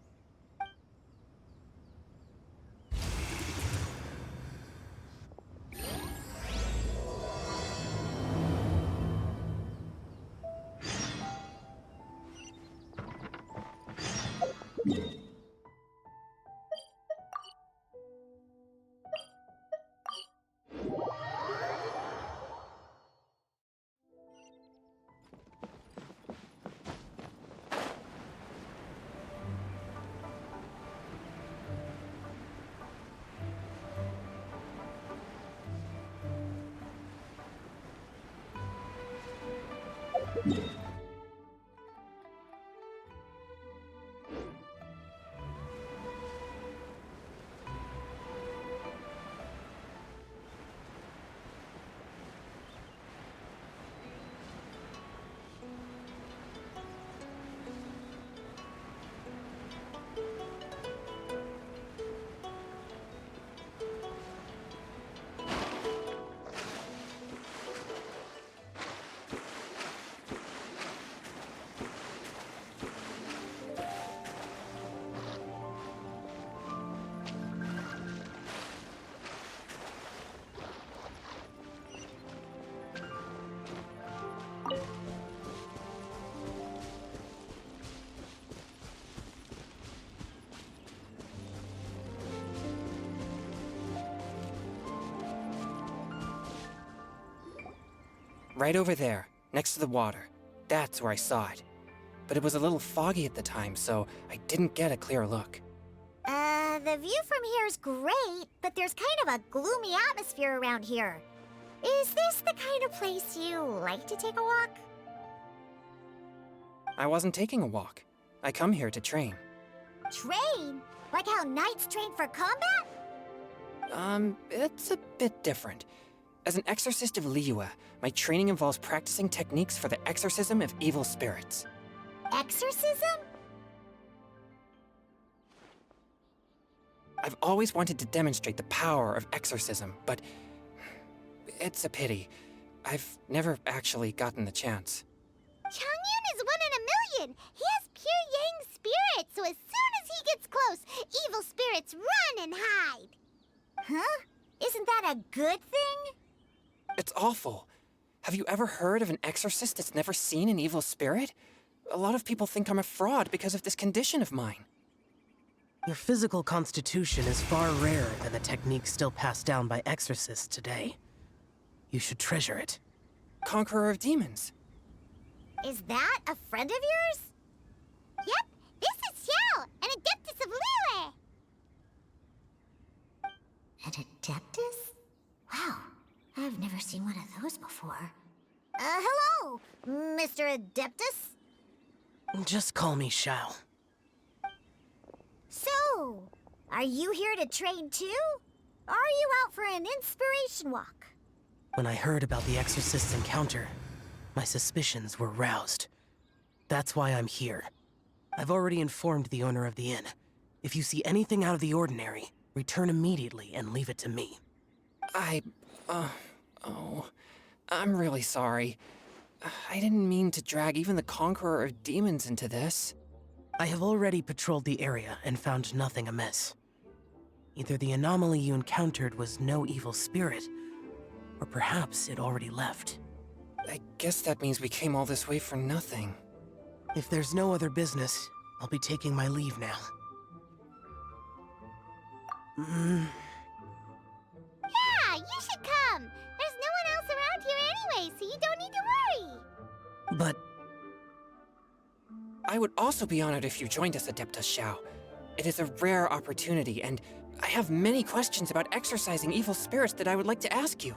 F: Right over there, next to the water. That's where I saw it. But it was a little foggy at the time, so I didn't get a clear look.
C: The view from here is great, but there's kind of a gloomy atmosphere around here. Is this the kind of place you like to take a walk?
F: I wasn't taking a walk. I come here to train.
C: Train? Like how knights train for combat?
F: It's a bit different. As an exorcist of Liyue, my training involves practicing techniques for the exorcism of evil spirits.
C: Exorcism?
F: I've always wanted to demonstrate the power of exorcism, but it's a pity. I've never actually gotten the chance.
C: Changyun is 1 in a million. He has pure yang spirit, so as soon as he gets close, evil spirits run and hide. Huh? Isn't that a good thing?
F: It's awful. Have you ever heard of an exorcist that's never seen an evil spirit? A lot of people think I'm a fraud because of this condition of mine.
D: Your physical constitution is far rarer than the techniques still passed down by exorcists today. You should treasure it.
F: Conqueror of demons.
C: Is that a friend of yours? Yep, this is Xiao, an adeptus of Liyue.
I: An adeptus? Wow, I've never seen one of those before.
C: Hello, Mr. Adeptus?
D: Just call me Shao.
C: So, are you here to train too? Or are you out for an inspiration walk?
D: When I heard about the exorcist's encounter, my suspicions were roused. That's why I'm here. I've already informed the owner of the inn. If you see anything out of the ordinary, return immediately and leave it to me.
F: I'm really sorry. I didn't mean to drag even the Conqueror of Demons into this.
D: I have already patrolled the area and found nothing amiss. Either the anomaly you encountered was no evil spirit, or perhaps it already left.
F: I guess that means we came all this way for nothing.
D: If there's no other business, I'll be taking my leave now.
C: Yeah, you should come. There's no one else around here anyway, so you don't need to worry.
D: But
F: I would also be honored if you joined us, Adeptus Xiao. It is a rare opportunity, and I have many questions about exorcising evil spirits that I would like to ask you.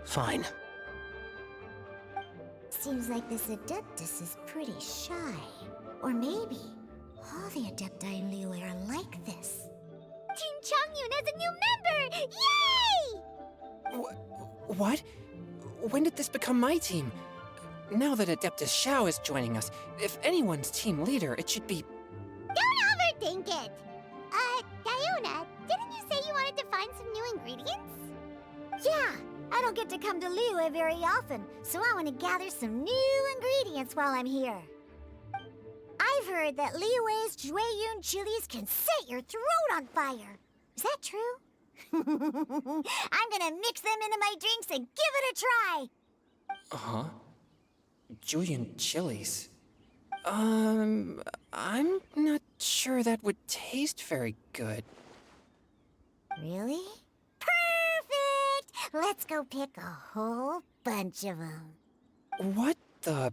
D: Fine.
I: Seems like this Adeptus is pretty shy. Or maybe all the Adepti in Liyue are like this.
C: Team Changyun has a new member! Yay!
F: What? When did this become my team? Now that Adeptus Xiao is joining us, if anyone's team leader, it should be
C: find some new ingredients?
B: Yeah, I don't get to come to Liyue very often, so I want to gather some new ingredients while I'm here. I've heard that Liyue's Jueyun chilies can set your throat on fire. Is that true? I'm gonna mix them into my drinks and give it a try.
F: Uh-huh. Julian chilies. I'm not sure that would taste very good.
B: Really? Perfect! Let's go pick a whole bunch of them.
F: What the...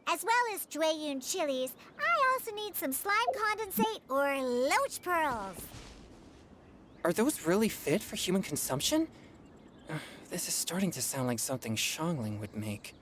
B: As well as Jueyun chilies, I also need some slime condensate or loach pearls.
F: Are those really fit for human consumption? This is starting to sound like something Xiangling would make.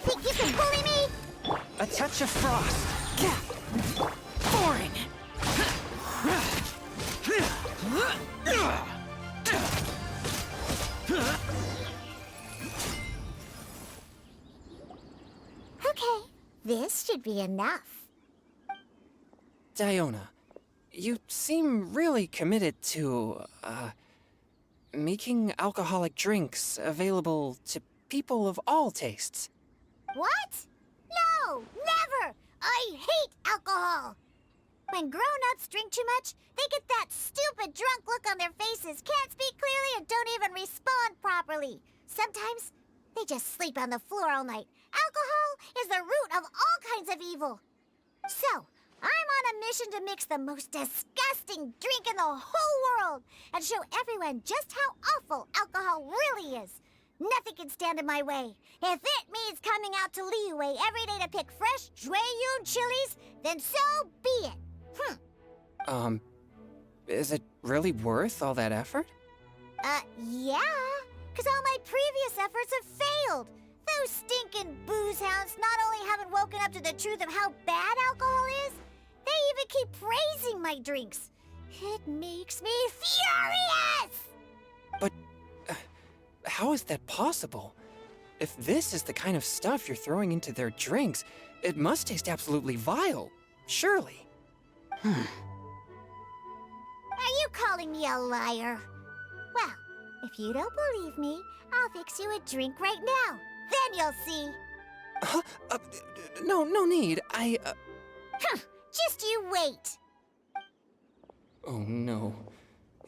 B: Think you can bully me?
F: A touch of frost. Boring.
B: Okay, this should be enough.
F: Diona, you seem really committed to, making alcoholic drinks available to people of all tastes.
B: What? No, never! I hate alcohol! When grown-ups drink too much, they get that stupid drunk look on their faces, can't speak clearly, and don't even respond properly. Sometimes, they just sleep on the floor all night. Alcohol is the root of all kinds of evil. So, I'm on a mission to mix the most disgusting drink in the whole world and show everyone just how awful alcohol really is. Nothing can stand in my way. If it means coming out to Liyue every day to pick fresh Jueyun chilies, then so be it.
F: Is it really worth all that effort?
B: Yeah. 'Cause all my previous efforts have failed. Those stinking booze hounds not only haven't woken up to the truth of how bad alcohol is, they even keep praising my drinks. It makes me furious!
F: But how is that possible? If this is the kind of stuff you're throwing into their drinks, it must taste absolutely vile, surely.
B: Are you calling me a liar? Well, if you don't believe me, I'll fix you a drink right now. Then you'll see.
F: Huh? No need.
B: Just you wait.
F: Oh no.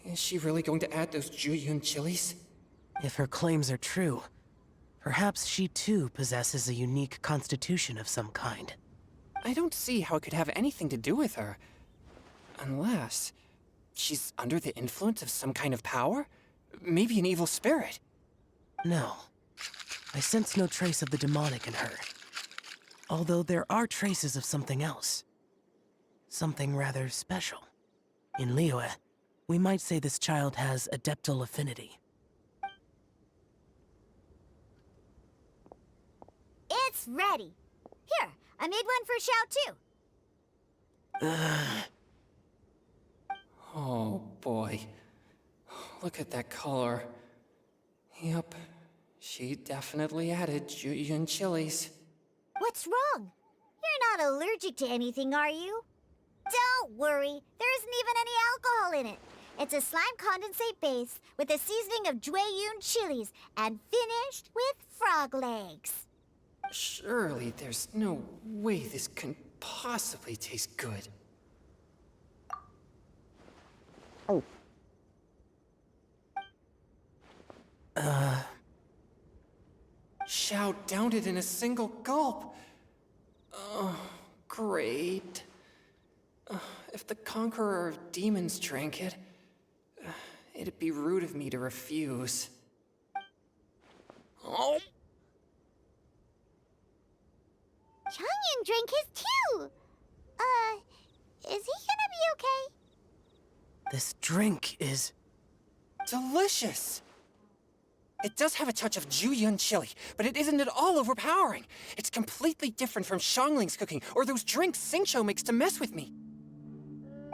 F: Is she really going to add those Jueyun chilies?
D: If her claims are true, perhaps she too possesses a unique constitution of some kind.
F: I don't see how it could have anything to do with her. Unless she's under the influence of some kind of power? Maybe an evil spirit.
D: No. I sense no trace of the demonic in her. Although there are traces of something else. Something rather special. In Liyue, we might say this child has adeptal affinity.
B: It's ready. Here, I made one for Xiao too.
F: Oh boy. Look at that color. Yep, she definitely added Jueyun chilies.
B: What's wrong? You're not allergic to anything, are you? Don't worry, there isn't even any alcohol in it. It's a slime condensate base with a seasoning of Jueyun chilies and finished with frog legs.
F: Surely there's no way this can possibly taste good. Xiao downed it in a single gulp. Oh, great. If the Conqueror of Demons drank it, it'd be rude of me to refuse. Oh!
C: Chongyun drank his too! Is he gonna be okay?
D: This drink is...
F: Delicious! It does have a touch of Jueyun chili, but it isn't at all overpowering. It's completely different from Xiangling's cooking or those drinks Xingqiu makes to mess with me.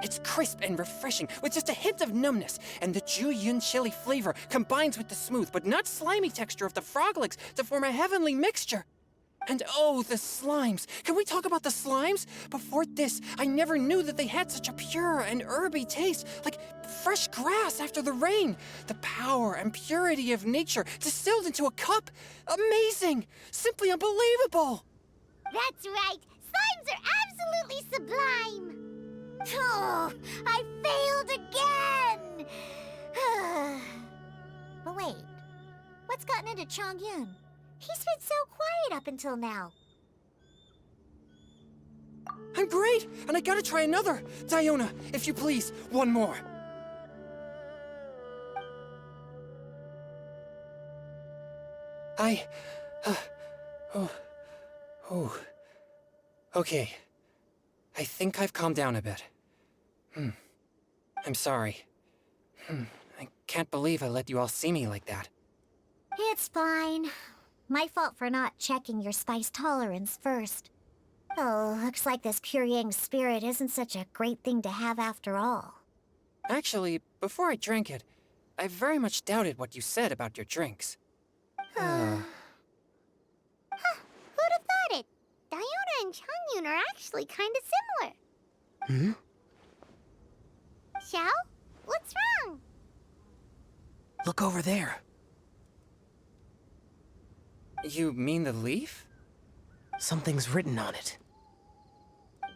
F: It's crisp and refreshing, with just a hint of numbness, and the Jueyun chili flavor combines with the smooth but not slimy texture of the frog legs to form a heavenly mixture. And oh, the slimes! Can we talk about the slimes? Before this, I never knew that they had such a pure and herby taste, like fresh grass after the rain. The power and purity of nature distilled into a cup. Amazing! Simply unbelievable!
C: That's right! Slimes are absolutely sublime!
B: Oh, I failed again! But wait, what's gotten into Chongyun? He's been so quiet up until now.
F: I'm great, and I gotta try another. Diona, if you please, one more. Okay. I think I've calmed down a bit. I'm sorry. I can't believe I let you all see me like that.
B: It's fine. My fault for not checking your spice tolerance first. Oh, looks like this pure yang spirit isn't such a great thing to have after all.
F: Actually, before I drank it, I very much doubted what you said about your drinks.
C: Who'd have thought it? Diona and Chongyun are actually kinda similar. Xiao? What's wrong?
D: Look over there.
F: You mean the leaf?
D: Something's written on it.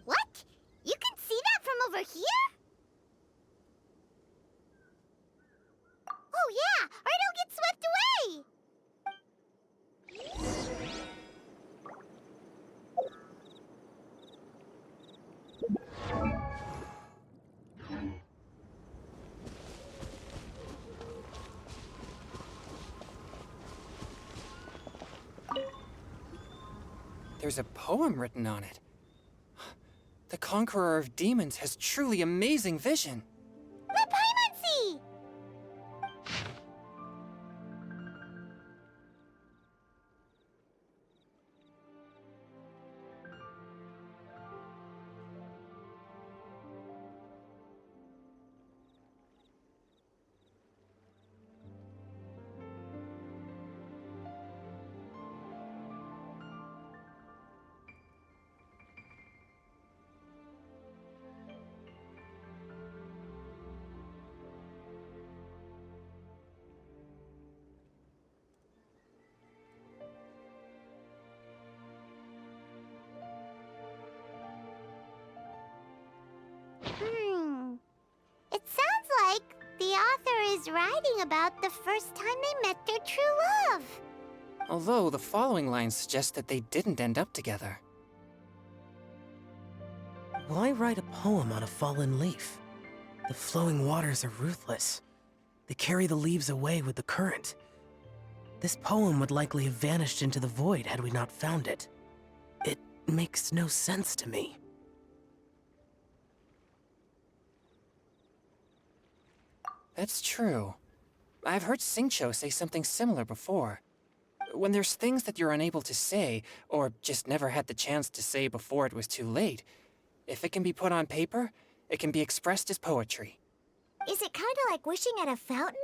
C: What? You can see that from over here? Oh yeah, or it'll get swept away!
F: There's a poem written on it. The Conqueror of Demons has truly amazing vision.
C: Let Paimon see! It sounds like the author is writing about the first time they met their true love.
F: Although the following lines suggest that they didn't end up together.
D: Why write a poem on a fallen leaf? The flowing waters are ruthless. They carry the leaves away with the current. This poem would likely have vanished into the void had we not found it. It makes no sense to me.
F: That's true. I've heard Xingqiu say something similar before. When there's things that you're unable to say, or just never had the chance to say before it was too late, if it can be put on paper, it can be expressed as poetry.
C: Is it kind of like wishing at a fountain?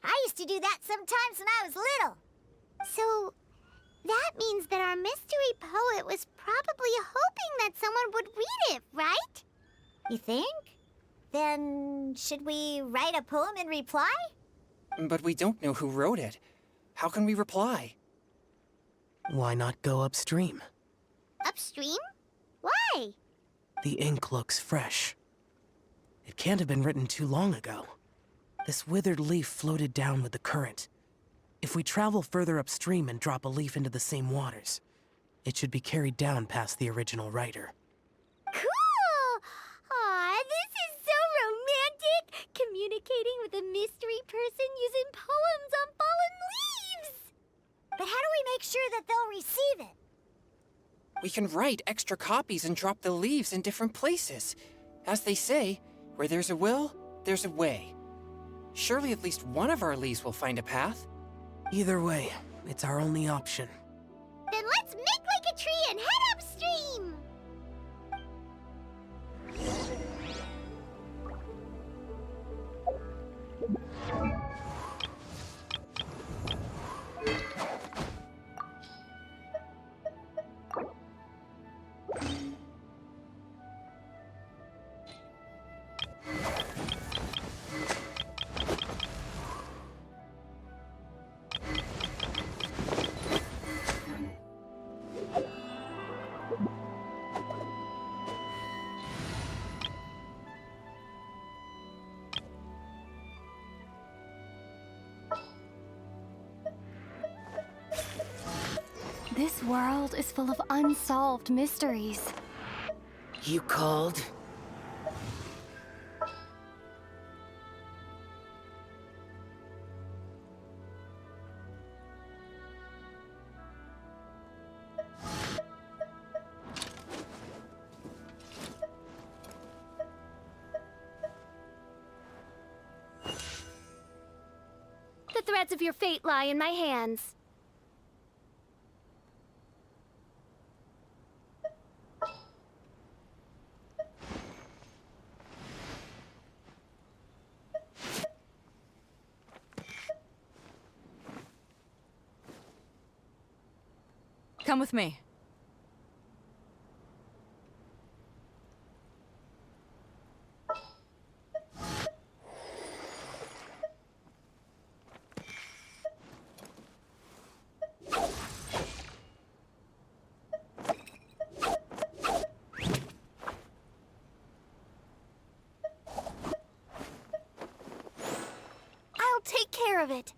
C: I used to do that sometimes when I was little. So, that means that our mystery poet was probably hoping that someone would read it, right? You think? Then, should we write a poem in reply?
F: But we don't know who wrote it. How can we reply?
D: Why not go upstream?
C: Upstream? Why?
D: The ink looks fresh. It can't have been written too long ago. This withered leaf floated down with the current. If we travel further upstream and drop a leaf into the same waters, it should be carried down past the original writer.
C: Cool! Aw, this is so romantic! Communicating with a mystery person using poems on fallen leaves! But how do we make sure that they'll receive it?
F: We can write extra copies and drop the leaves in different places. As they say, where there's a will, there's a way. Surely at least one of our leaves will find a path.
D: Either way, it's our only option.
C: Then let's make like a tree and head upstream!
J: This world is full of unsolved mysteries.
G: You called?
J: The threads of your fate lie in my hands.
K: Come with me.
J: I'll take care of it.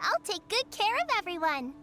C: I'll take good care of everyone.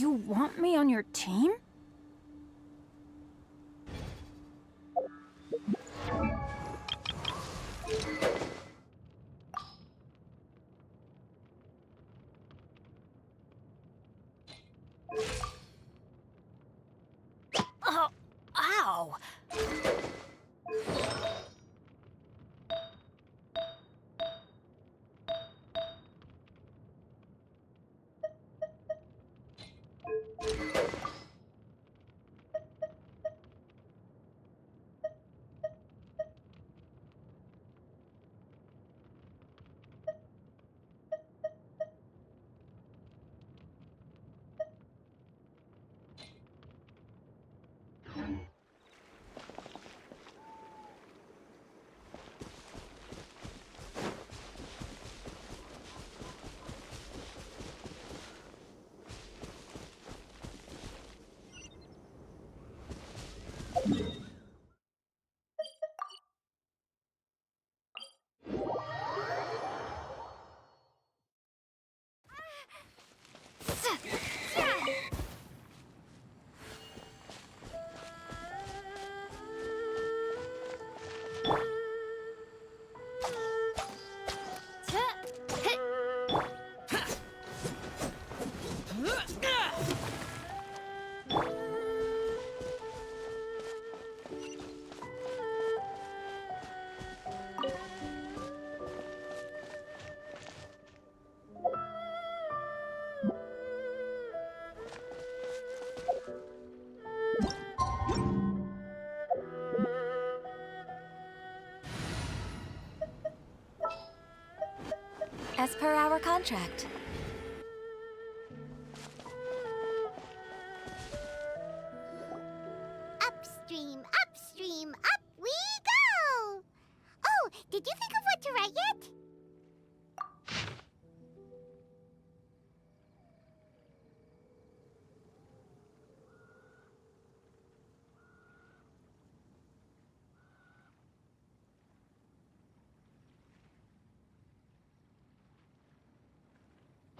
E: You want me on your team? Oh, ow! As per our contract.
C: Upstream, upstream, up we go! Oh, did you think of what to write yet?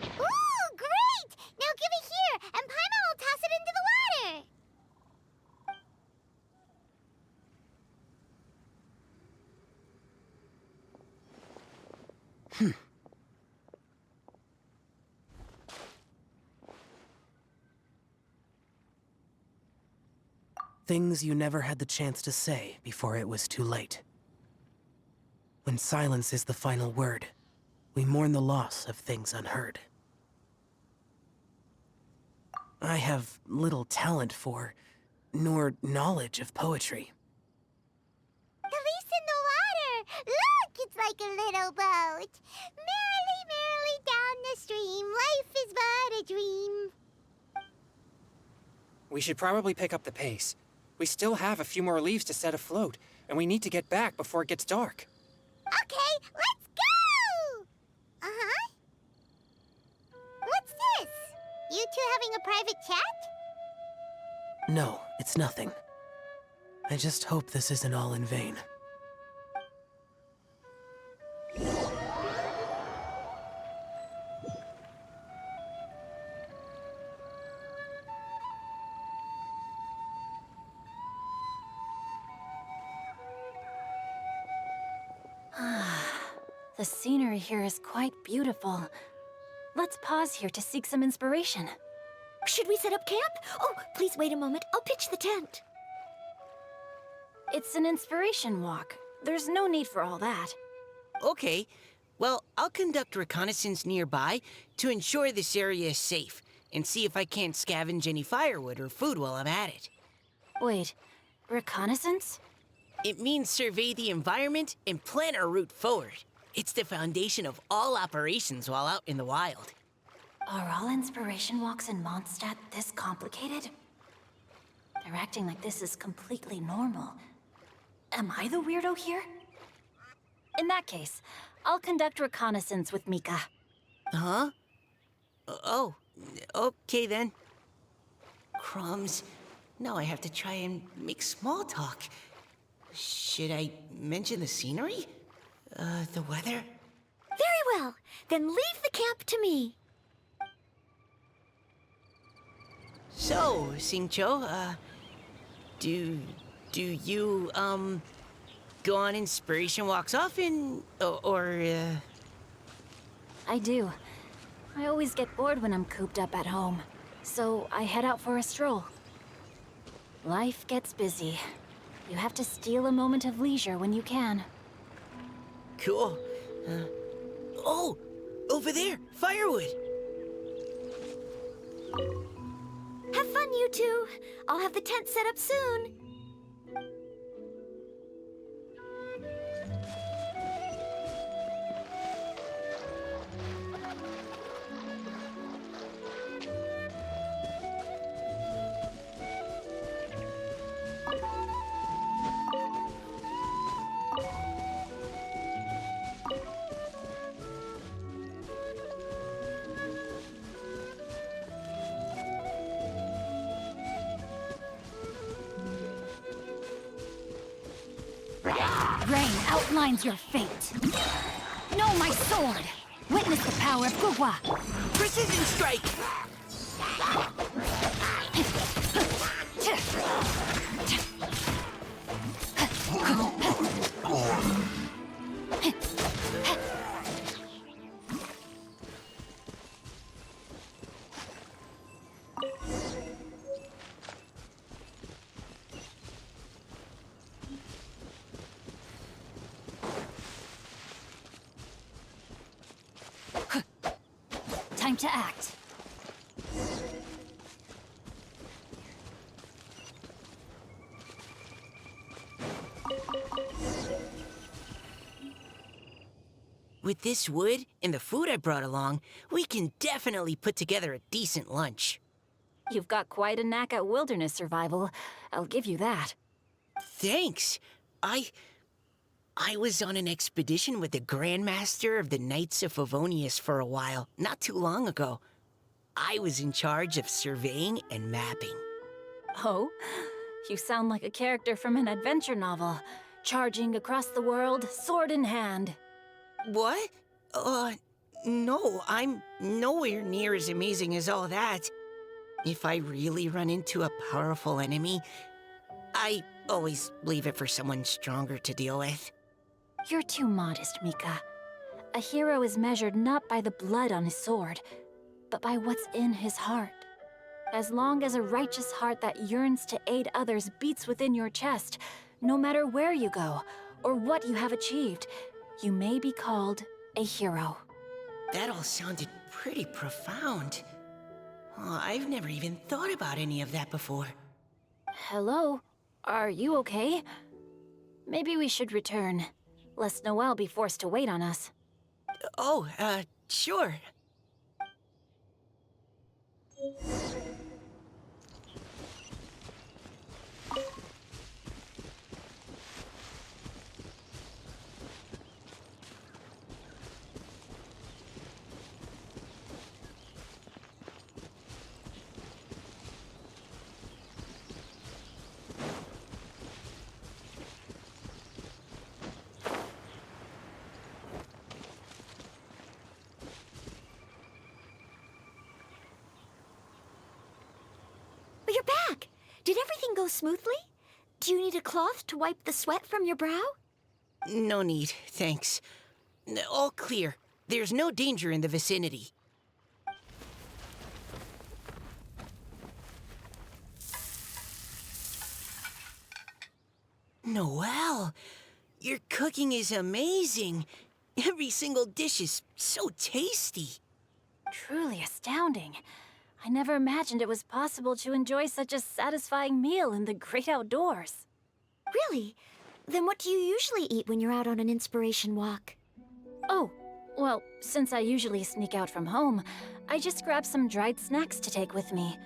C: Ooh, great! Now give it here, and Paimon will toss it into the water!
D: Things you never had the chance to say before it was too late. When silence is the final word, we mourn the loss of things unheard. I have little talent for, nor knowledge of poetry.
C: The leaf's in the water! Look, it's like a little boat! Merrily, merrily down the stream, life is but a dream.
F: We should probably pick up the pace. We still have a few more leaves to set afloat, and we need to get back before it gets dark.
C: Okay, let's go! Uh-huh. What's this? You two having a private chat?
D: No, it's nothing. I just hope this isn't all in vain.
E: The scenery here is quite beautiful. Let's pause here to seek some inspiration.
I: Should we set up camp? Oh, please wait a moment. I'll pitch the tent.
E: It's an inspiration walk. There's no need for all that.
G: Okay, well, I'll conduct reconnaissance nearby to ensure this area is safe, and see if I can't scavenge any firewood or food while I'm at it.
E: Wait, reconnaissance?
G: It means survey the environment and plan our route forward. It's the foundation of all operations while out in the wild.
E: Are all inspiration walks in Mondstadt this complicated? They're acting like this is completely normal. Am I the weirdo here? In that case, I'll conduct reconnaissance with Mika.
G: Huh? Oh, okay then. Crumbs. Now I have to try and make small talk. Should I mention the scenery? The weather?
I: Very well. Then leave the camp to me.
G: So, Singcho, do you, go on inspiration walks often,
E: I do. I always get bored when I'm cooped up at home, so I head out for a stroll. Life gets busy. You have to steal a moment of leisure when you can.
G: Cool. Oh! Over there! Firewood!
I: Have fun, you two. I'll have the tent set up soon.
J: Rain outlines your fate. Know my sword. Witness the power of Gugwa.
G: Precision strike!
J: Time to act.
G: With this wood and the food I brought along, we can definitely put together a decent lunch.
E: You've got quite a knack at wilderness survival. I'll give you that.
G: Thanks. I was on an expedition with the Grandmaster of the Knights of Favonius for a while, not too long ago. I was in charge of surveying and mapping.
E: Oh? You sound like a character from an adventure novel. Charging across the world, sword in hand.
G: What? No, I'm nowhere near as amazing as all that. If I really run into a powerful enemy, I always leave it for someone stronger to deal with.
E: You're too modest, Mika. A hero is measured not by the blood on his sword, but by what's in his heart. As long as a righteous heart that yearns to aid others beats within your chest, no matter where you go or what you have achieved, you may be called a hero.
G: That all sounded pretty profound. Oh, I've never even thought about any of that before.
E: Hello? Are you okay? Maybe we should return, lest Noelle be forced to wait on us.
G: Oh, sure.
I: But you're back! Did everything go smoothly? Do you need a cloth to wipe the sweat from your brow?
G: No need, thanks. All clear. There's no danger in the vicinity. Noelle, your cooking is amazing. Every single dish is so tasty.
E: Truly astounding. I never imagined it was possible to enjoy such a satisfying meal in the great outdoors.
I: Really? Then what do you usually eat when you're out on an inspiration walk?
E: Oh, well, since I usually sneak out from home, I just grab some dried snacks to take with me.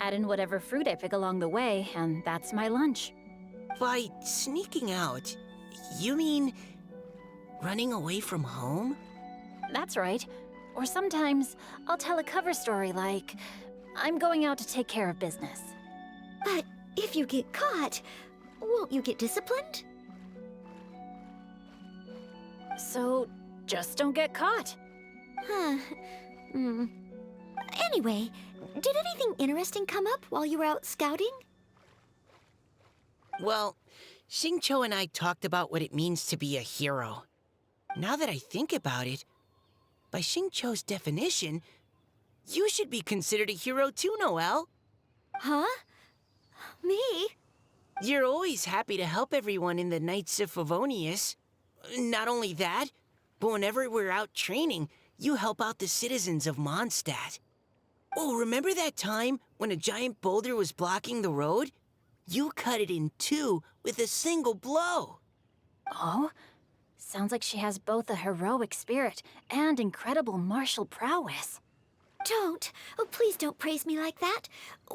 E: Add in whatever fruit I pick along the way, and that's my lunch.
G: By sneaking out, you mean running away from home?
E: That's right. Or sometimes I'll tell a cover story like, I'm going out to take care of business.
I: But if you get caught, won't you get disciplined?
E: So, just don't get caught.
I: Huh. Anyway, did anything interesting come up while you were out scouting?
G: Well, Xingqiu and I talked about what it means to be a hero. Now that I think about it, by Xingqiu's definition, you should be considered a hero too, Noelle.
I: Huh? Me?
G: You're always happy to help everyone in the Knights of Favonius. Not only that, but whenever we're out training, you help out the citizens of Mondstadt. Oh, remember that time when a giant boulder was blocking the road? You cut it in two with a single blow.
E: Oh? Sounds like she has both a heroic spirit and incredible martial prowess.
I: Don't. Oh, please don't praise me like that.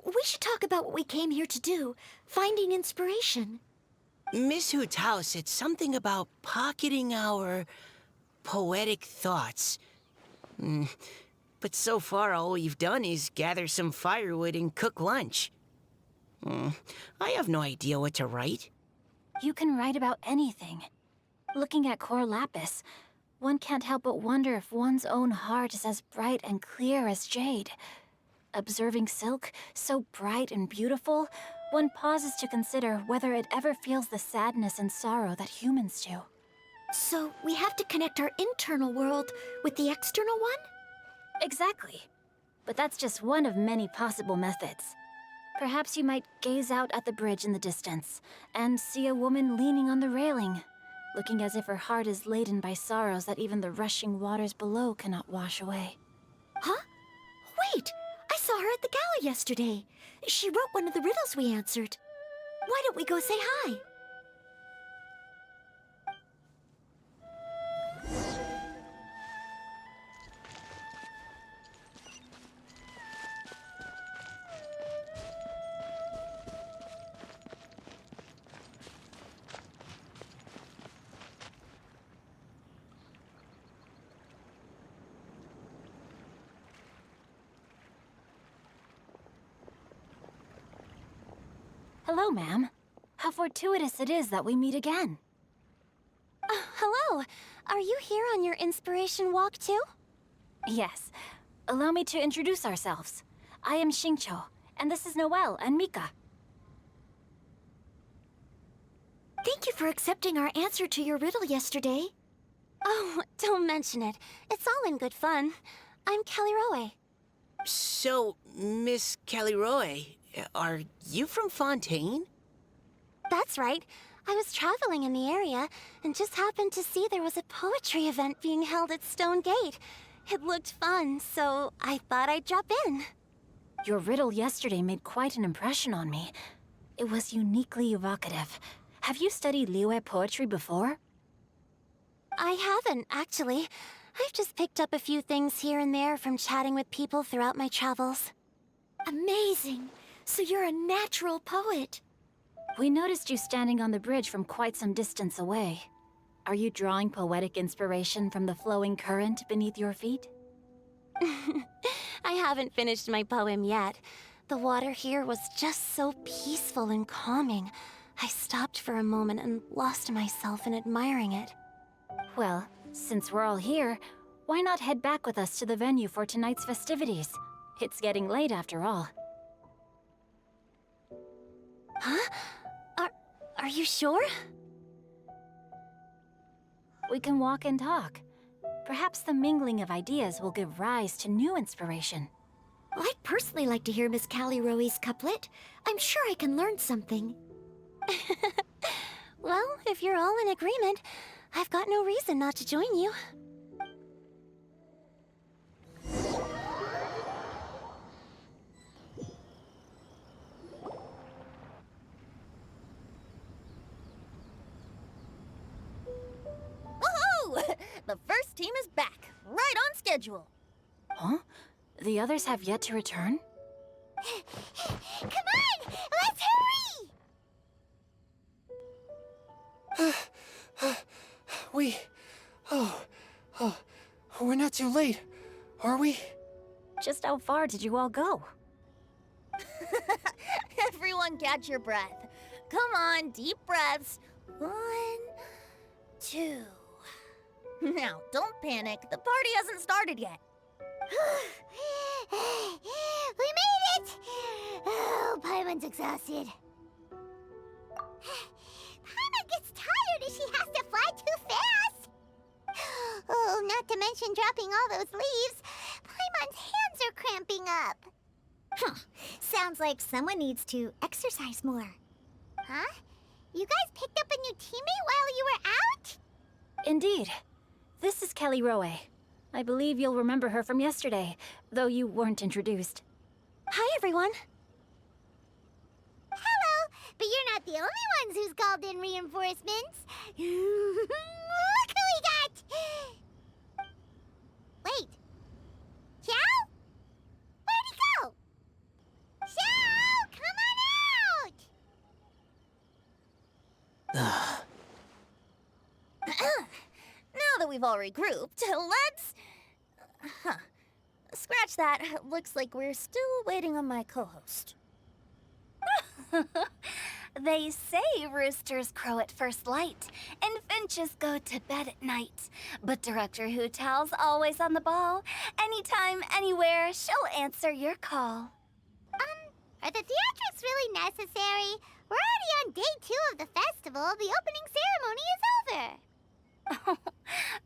I: We should talk about what we came here to do. Finding inspiration.
G: Miss Hu Tao said something about pocketing our poetic thoughts. But so far, all we've done is gather some firewood and cook lunch. I have no idea what to write.
E: You can write about anything. Looking at Cor Lapis, one can't help but wonder if one's own heart is as bright and clear as jade. Observing silk, so bright and beautiful, one pauses to consider whether it ever feels the sadness and sorrow that humans do.
I: So we have to connect our internal world with the external one?
E: Exactly. But that's just one of many possible methods. Perhaps you might gaze out at the bridge in the distance and see a woman leaning on the railing, looking as if her heart is laden by sorrows that even the rushing waters below cannot wash away.
I: Huh? Wait! I saw her at the gala yesterday. She wrote one of the riddles we answered. Why don't we go say hi?
E: Hello, ma'am. How fortuitous it is that we meet again.
H: Hello. Are you here on your inspiration walk too?
E: Yes. Allow me to introduce ourselves. I am Xingqiu, and this is Noelle and Mika.
I: Thank you for accepting our answer to your riddle yesterday.
H: Oh, don't mention it. It's all in good fun. I'm Caliroe.
G: So, Miss Caliroe, are you from Fontaine?
H: That's right. I was traveling in the area and just happened to see there was a poetry event being held at Stone Gate. It looked fun, so I thought I'd drop in.
E: Your riddle yesterday made quite an impression on me. It was uniquely evocative. Have you studied Liyue poetry before?
H: I haven't, actually. I've just picked up a few things here and there from chatting with people throughout my travels.
I: Amazing! So you're a natural poet.
E: We noticed you standing on the bridge from quite some distance away. Are you drawing poetic inspiration from the flowing current beneath your feet?
H: I haven't finished my poem yet. The water here was just so peaceful and calming. I stopped for a moment and lost myself in admiring it.
E: Well, since we're all here, why not head back with us to the venue for tonight's festivities? It's getting late after all.
H: Huh? Are you sure?
E: We can walk and talk. Perhaps the mingling of ideas will give rise to new inspiration.
I: Well, I'd personally like to hear Miss Caliroe's couplet. I'm sure I can learn something.
H: Well, if you're all in agreement, I've got no reason not to join you.
B: Woohoo! The first team is back, right on schedule.
E: Huh? The others have yet to return?
C: Come on! Let's hurry!
F: We're not too late, are we?
E: Just how far did you all go?
B: Everyone catch your breath. Come on, deep breaths. 1, 2. Now, don't panic. The party hasn't started yet.
C: Paimon's exhausted. Paimon gets tired if she has to fly too fast. Oh, not to mention dropping all those leaves. Paimon's hands are cramping up.
I: Sounds like someone needs to exercise more.
C: Huh? You guys picked up a new teammate while you were out?
E: Indeed. This is Kelly Rowe. I believe you'll remember her from yesterday, though you weren't introduced.
H: Hi, everyone.
C: Hello, but you're not the only ones who's called in reinforcements. Look who we got! Wait. Xiao? Where'd he go? Xiao, come on out!
B: Now that we've all regrouped, let's... Scratch that. Looks like we're still waiting on my co-host.
A: They say roosters crow at first light, and finches go to bed at night. But Director Hu Tao's always on the ball. Anytime, anywhere, she'll answer your call.
C: Are the theatrics really necessary? We're already on day 2 of the festival. The opening ceremony is over.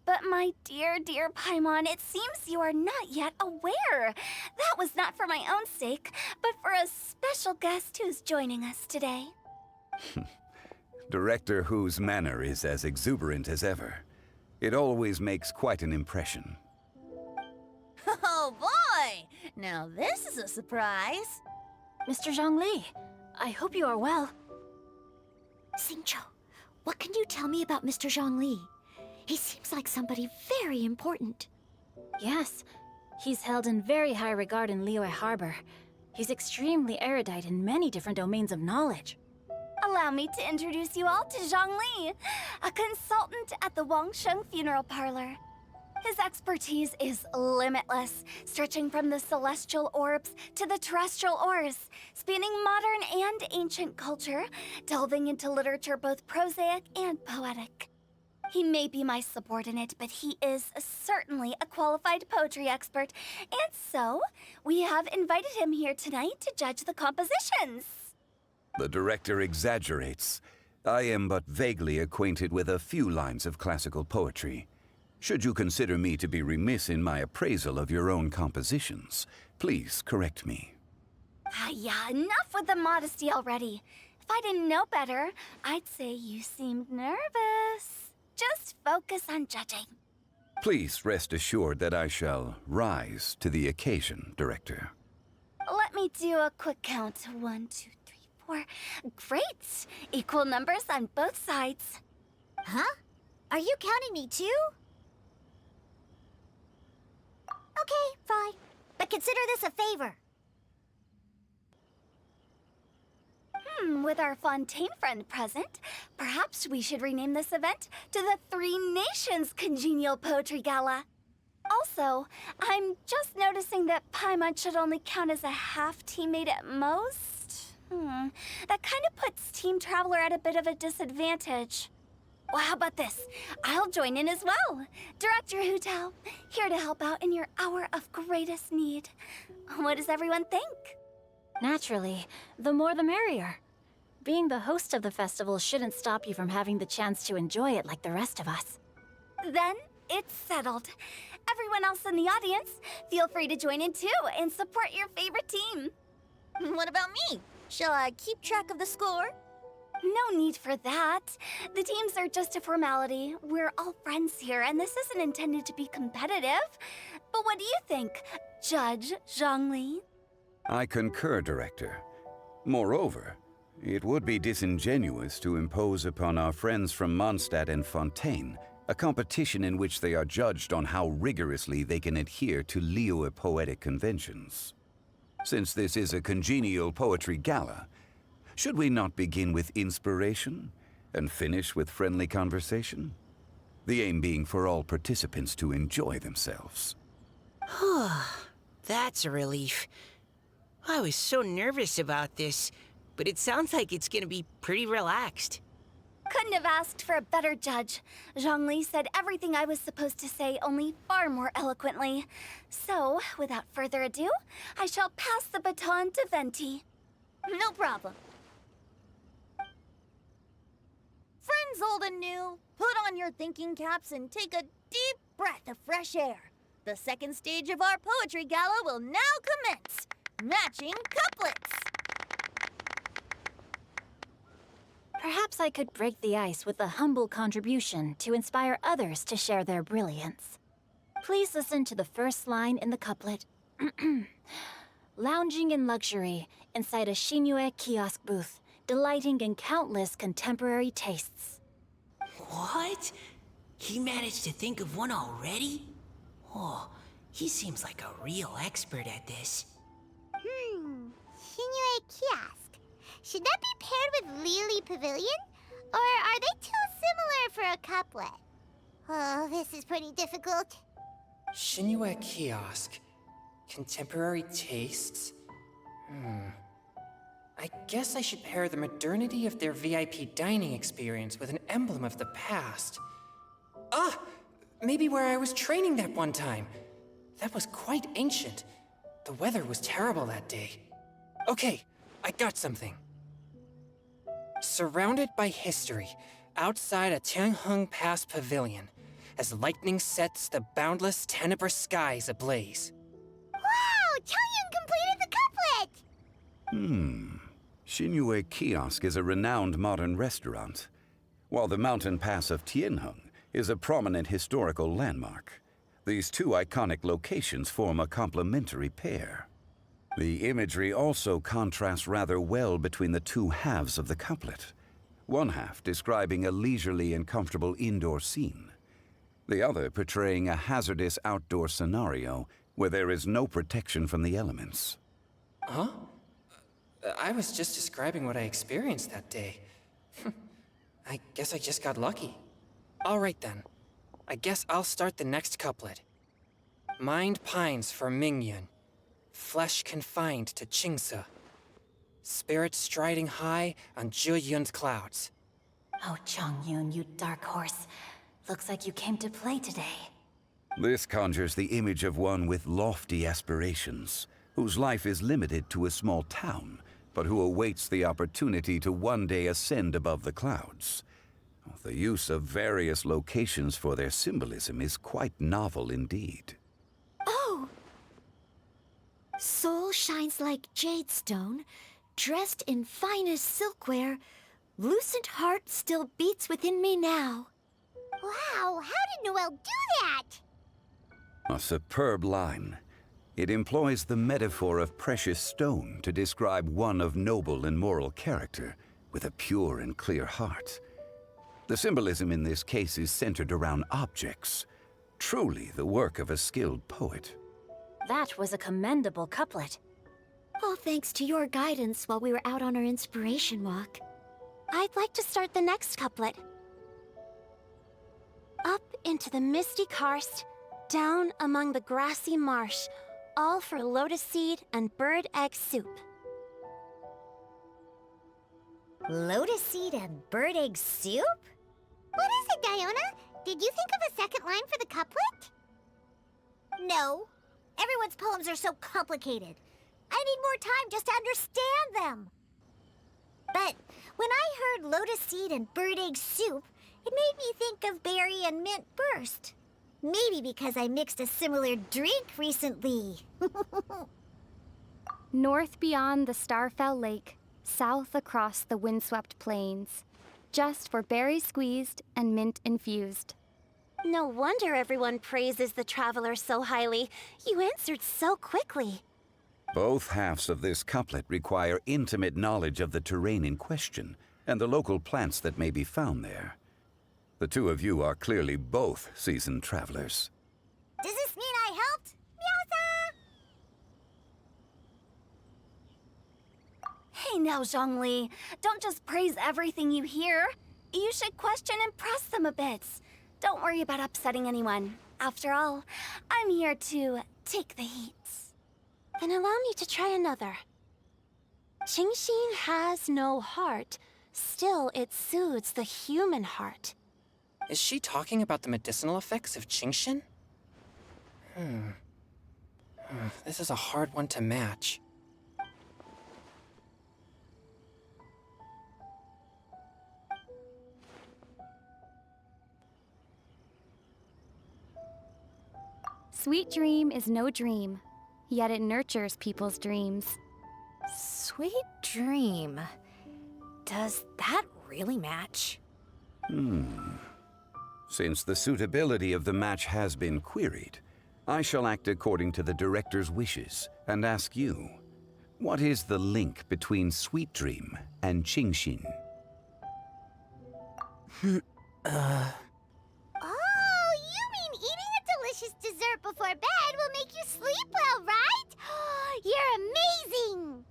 A: But my dear, dear Paimon, it seems you are not yet aware. That was not for my own sake, but for a special guest who's joining us today.
L: Director Hu's manner is as exuberant as ever. It always makes quite an impression.
B: Oh boy! Now this is a surprise.
E: Mr. Zhongli, I hope you are well.
I: Xingqiu, what can you tell me about Mr. Zhongli? He seems like somebody very important.
E: Yes, he's held in very high regard in Liyue Harbor. He's extremely erudite in many different domains of knowledge.
A: Allow me to introduce you all to Zhongli, a consultant at the Wangsheng Funeral Parlor. His expertise is limitless, stretching from the celestial orbs to the terrestrial ores, spanning modern and ancient culture, delving into literature both prosaic and poetic. He may be my subordinate, but he is certainly a qualified poetry expert, and so we have invited him here tonight to judge the compositions.
L: The director exaggerates. I am but vaguely acquainted with a few lines of classical poetry. Should you consider me to be remiss in my appraisal of your own compositions, please correct me.
A: Yeah, enough with the modesty already. If I didn't know better, I'd say you seemed nervous. Just focus on judging.
L: Please rest assured that I shall rise to the occasion, Director.
A: Let me do a quick count. 1, 2, 3, 4. Great! Equal numbers on both sides.
B: Huh? Are you counting me too? Okay, fine. But consider this a favor.
A: With our Fontaine friend present, perhaps we should rename this event to the Three Nations Congenial Poetry Gala. Also, I'm just noticing that Paimon should only count as a half teammate at most. That kind of puts Team Traveler at a bit of a disadvantage. Well, how about this? I'll join in as well. Director Hu Tao, here to help out in your hour of greatest need. What does everyone think?
E: Naturally, the more the merrier. Being the host of the festival shouldn't stop you from having the chance to enjoy it like the rest of us.
A: Then it's settled. Everyone else in the audience, feel free to join in too and support your favorite team.
B: What about me? Shall I keep track of the score?
A: No need for that. The teams are just a formality. We're all friends here, and this isn't intended to be competitive. But what do you think, Judge Zhongli?
L: I concur, Director. Moreover, it would be disingenuous to impose upon our friends from Mondstadt and Fontaine a competition in which they are judged on how rigorously they can adhere to Liyue poetic conventions. Since this is a congenial poetry gala, should we not begin with inspiration and finish with friendly conversation? The aim being for all participants to enjoy themselves.
G: That's a relief. I was so nervous about this, but it sounds like it's gonna be pretty relaxed.
A: Couldn't have asked for a better judge. Zhongli said everything I was supposed to say, only far more eloquently. So, without further ado, I shall pass the baton to Venti.
B: No problem. Friends old and new, put on your thinking caps and take a deep breath of fresh air. The second stage of our poetry gala will now commence. Matching couplets.
E: Perhaps I could break the ice with a humble contribution to inspire others to share their brilliance. Please listen to the first line in the couplet. Lounging in luxury inside a Shinue kiosk booth, delighting in countless contemporary tastes.
G: What? He managed to think of one already? Oh, he seems like a real expert at this.
C: Shinue Kiosk. Should that be paired with Lily Pavilion? Or are they too similar for a couplet? Oh, this is pretty difficult.
F: Shinue Kiosk. Contemporary tastes? I guess I should pair the modernity of their VIP dining experience with an emblem of the past. Ah! Maybe where I was training that one time. That was quite ancient. The weather was terrible that day. Okay, I got something. Surrounded by history, outside a Tianheng Pass pavilion, as lightning sets the boundless tenebrous skies ablaze.
C: Wow! Changyun completed the couplet!
L: Shinue Kiosk is a renowned modern restaurant, while the mountain pass of Tianheng is a prominent historical landmark. These two iconic locations form a complementary pair. The imagery also contrasts rather well between the two halves of the couplet. One half describing a leisurely and comfortable indoor scene, the other portraying a hazardous outdoor scenario where there is no protection from the elements.
F: Huh? I was just describing what I experienced that day. I guess I just got lucky. All right then. I guess I'll start the next couplet. Mind pines for Mingyun, flesh confined to Qingse, spirit striding high on Zheyun's clouds.
E: Oh, Changyun, you dark horse. Looks like you came to play today.
L: This conjures the image of one with lofty aspirations, whose life is limited to a small town, but who awaits the opportunity to one day ascend above the clouds. The use of various locations for their symbolism is quite novel indeed.
I: Oh! Soul shines like jade stone, dressed in finest silkware. Lucent heart still beats within me now.
C: Wow, how did Noelle do that?
L: A superb line. It employs the metaphor of precious stone to describe one of noble and moral character, with a pure and clear heart. The symbolism in this case is centered around objects, truly the work of a skilled poet.
E: That was a commendable couplet.
I: All thanks to your guidance while we were out on our inspiration walk.
H: I'd like to start the next couplet. Up into the misty karst, down among the grassy marsh, all for lotus seed and bird egg soup.
C: Lotus seed and bird egg soup? What is it, Diona? Did you think of a second line for the couplet?
B: No. Everyone's poems are so complicated. I need more time just to understand them. But when I heard lotus seed and bird egg soup, it made me think of berry and mint burst. Maybe because I mixed a similar drink recently.
M: North beyond the Starfell Lake, south across the windswept plains, just for berry squeezed and mint infused.
H: No wonder everyone praises the traveler so highly. You answered so quickly.
L: Both halves of this couplet require intimate knowledge of the terrain in question and the local plants that may be found there. The two of you are clearly both seasoned travelers.
B: Does this mean I helped? Meowsa!
A: Hey now, Zhongli. Don't just praise everything you hear. You should question and press them a bit. Don't worry about upsetting anyone. After all, I'm here to take the heat.
H: Then allow me to try another. Qingxin has no heart. Still, it soothes the human heart.
F: Is she talking about the medicinal effects of Qingxin? This is a hard one to match.
M: Sweet dream is no dream, yet it nurtures people's dreams.
N: Sweet dream. Does that really match?
L: Since the suitability of the match has been queried, I shall act according to the director's wishes and ask you, what is the link between Sweet Dream and Genshin?
C: Oh, you mean eating a delicious dessert before bed will make you sleep well, right? You're amazing!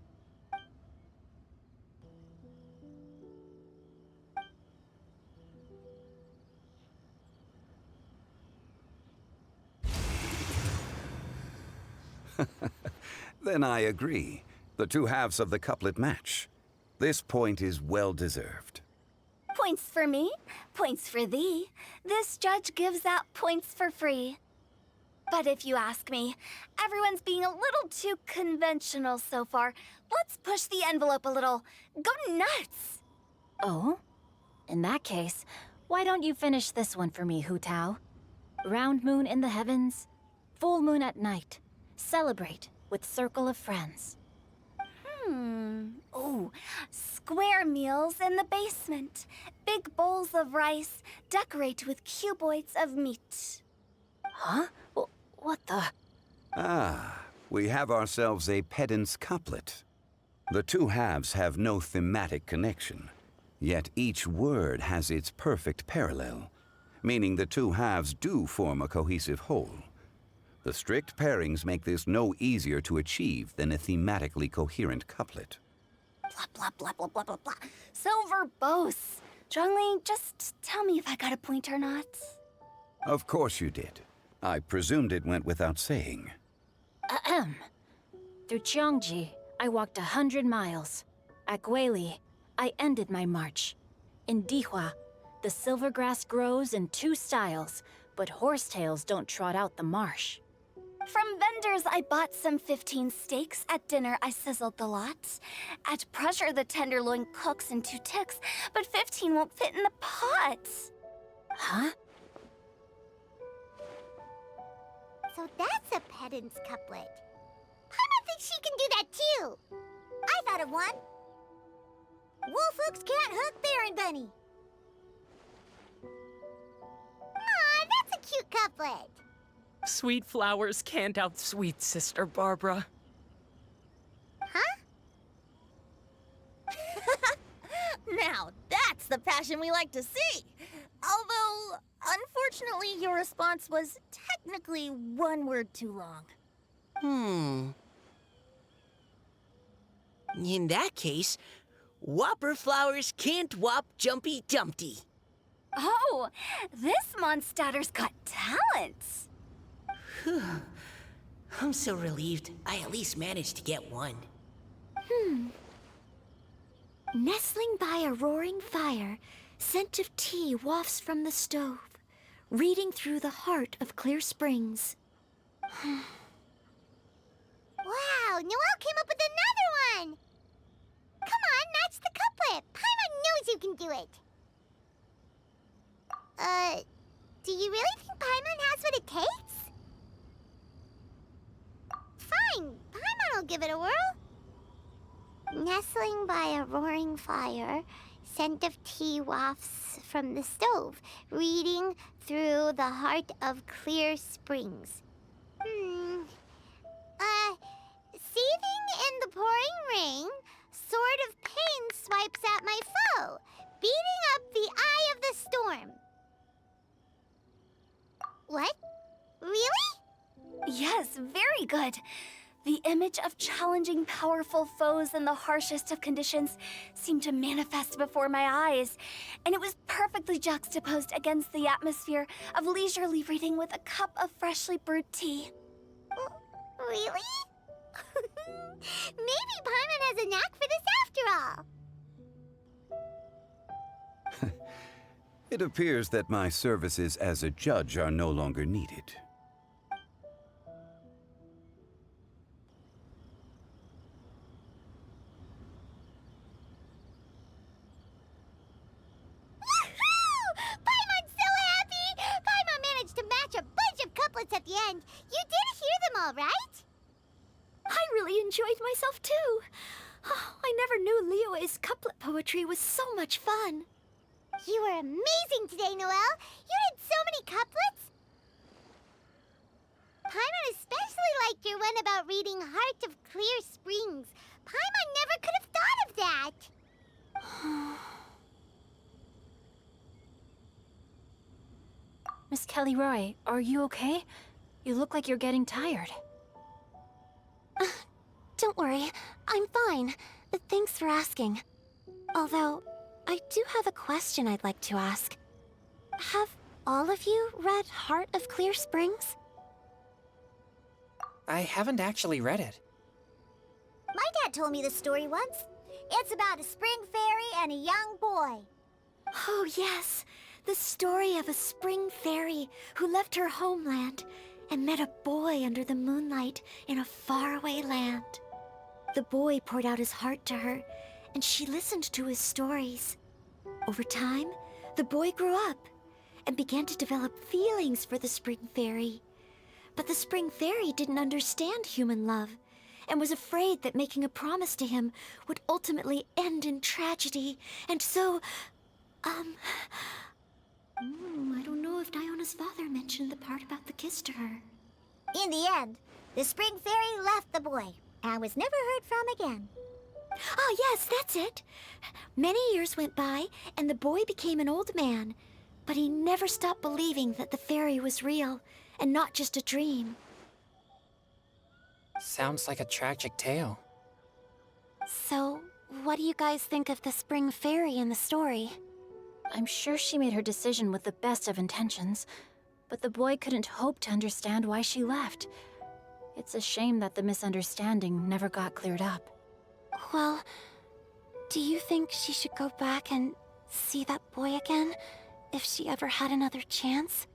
L: Then I agree. The two halves of the couplet match. This point is well deserved.
A: Points for me, points for thee. This judge gives out points for free. But if you ask me, everyone's being a little too conventional so far. Let's push the envelope a little. Go nuts!
E: Oh? In that case, why don't you finish this one for me, Hu Tao? Round moon in the heavens, full moon at night. Celebrate with circle of friends.
A: Oh, square meals in the basement. Big bowls of rice, decorate with cuboids of meat.
E: Huh? What the?
L: We have ourselves a pedant's couplet. The two halves have no thematic connection, yet each word has its perfect parallel, meaning the two halves do form a cohesive whole. The strict pairings make this no easier to achieve than a thematically coherent couplet.
A: Blah, blah, blah, blah, blah, blah, blah. So verbose. Zhongli, just tell me if I got a point or not.
L: Of course you did. I presumed it went without saying.
E: Ahem. Through Cheongji, I walked 100 miles. At Guili, I ended my march. In Dihua, the silver grass grows in two styles, but horsetails don't trot out the marsh.
A: From vendors, I bought some 15 steaks. At dinner, I sizzled the lot. At pressure, the tenderloin cooks in 2 ticks, but 15 won't fit in the pot.
E: Huh?
C: So that's a pedant's couplet. Paimon thinks she can do that too.
B: I thought of one. Wolf hooks can't hook Baron Bunny.
C: Aw, that's a cute couplet.
F: Sweet flowers can't outsweet Sister Barbara.
C: Huh?
B: Now that's the passion we like to see. Although, unfortunately, your response was technically one word too long.
G: In that case, Whopper flowers can't whop Jumpy Dumpty.
A: Oh, this Mondstadter's got talent.
G: I'm so relieved I at least managed to get one.
I: Nestling by a roaring fire, scent of tea wafts from the stove, reading through the heart of clear springs.
C: Wow, Noelle came up with another one! Come on, match the couplet. Paimon knows you can do it. Do you really think Paimon has what it takes? Fine, Paimon will give it a whirl. Nestling by a roaring fire, scent of tea wafts from the stove, reading through the heart of clear springs. Seething in the pouring rain, sword of pain swipes at my foe, beating up the eye of the storm. What? Really?
A: Yes, very good. The image of challenging powerful foes in the harshest of conditions seemed to manifest before my eyes, and it was perfectly juxtaposed against the atmosphere of leisurely reading with a cup of freshly brewed tea.
C: Really? Maybe Paimon has a knack for this after all.
L: It appears that my services as a judge are no longer needed.
C: Paimon's so happy! Paimon managed to match a bunch of couplets at the end. You all right?
I: I really enjoyed myself too. Oh, I never knew Liyue's couplet poetry was so much fun.
C: You were amazing today, Noelle. You did so many couplets. Paimon especially liked your one about reading Heart of Clear Springs. Paimon never could have thought of that.
E: Miss Kelly Roy, are you okay? You look like you're getting tired.
H: Don't worry, I'm fine. Thanks for asking. Although, I do have a question I'd like to ask. Have all of you read Heart of Clear Springs?
F: I haven't actually read it.
C: My dad told me this story once. It's about a spring fairy and a young boy.
I: Oh, yes. The story of a spring fairy who left her homeland and met a boy under the moonlight in a faraway land. The boy poured out his heart to her, and she listened to his stories. Over time, the boy grew up and began to develop feelings for the spring fairy. But the spring fairy didn't understand human love and was afraid that making a promise to him would ultimately end in tragedy. And so, I don't know if Diona's father mentioned the part about the kiss to her.
C: In the end, the spring fairy left the boy and was never heard from again.
I: Oh, yes, that's it. Many years went by, and the boy became an old man. But he never stopped believing that the fairy was real and not just a dream.
F: Sounds like a tragic tale.
H: So, what do you guys think of the spring fairy in the story?
E: I'm sure she made her decision with the best of intentions, but the boy couldn't hope to understand why she left. It's a shame that the misunderstanding never got cleared up.
H: Well, do you think she should go back and see that boy again, if she ever had another chance?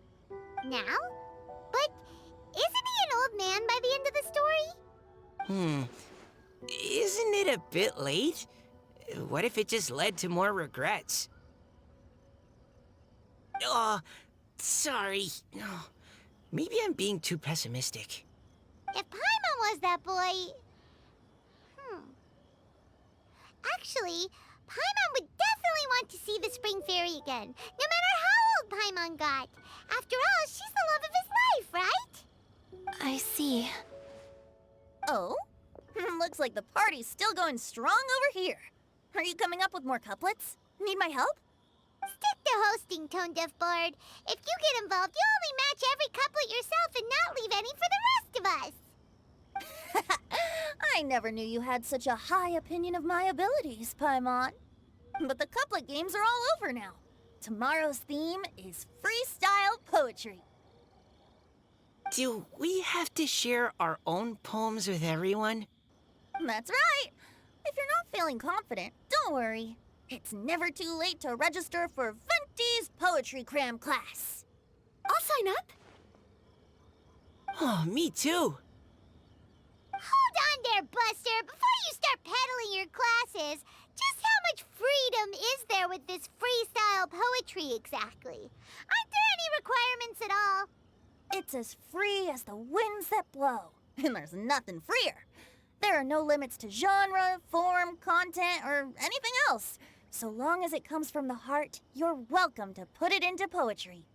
C: Now? But isn't he an old man by the end of the story?
G: Isn't it a bit late? What if it just led to more regrets? Oh, sorry. Oh, maybe I'm being too pessimistic.
C: If Paimon was that boy... Actually, Paimon would definitely want to see the spring fairy again, no matter how old Paimon got. After all, she's the love of his life, right?
H: I see.
B: Oh? Looks like the party's still going strong over here. Are you coming up with more couplets? Need my help?
C: Stick to hosting, Tone Deaf Bard. If you get involved, you'll only match every couplet yourself and not leave any for the rest of us.
B: I never knew you had such a high opinion of my abilities, Paimon. But the couplet games are all over now. Tomorrow's theme is freestyle poetry.
G: Do we have to share our own poems with everyone?
B: That's right. If you're not feeling confident, don't worry. It's never too late to register for Venti's Poetry Cram class.
I: I'll sign up.
G: Oh, me too.
C: Hold on there, Buster. Before you start peddling your classes, just how much freedom is there with this freestyle poetry exactly? Aren't there any requirements at all?
B: It's as free as the winds that blow, and there's nothing freer. There are no limits to genre, form, content, or anything else. So long as it comes from the heart, you're welcome to put it into poetry.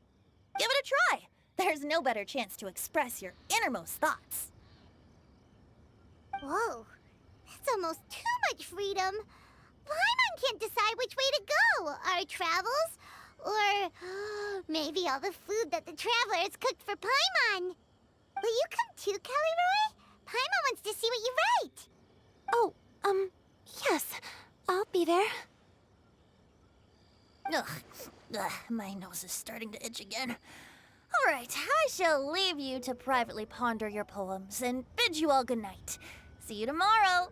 B: Give it a try. There's no better chance to express your innermost thoughts.
C: Whoa, that's almost too much freedom. Paimon can't decide which way to go. Our travels, or maybe all the food that the travelers cooked for Paimon. Will you come too, Kelly Roy? Paimon wants to see what you write.
H: Oh, yes. I'll be there.
B: Ugh, my nose is starting to itch again. All right, I shall leave you to privately ponder your poems and bid you all good night. See you tomorrow.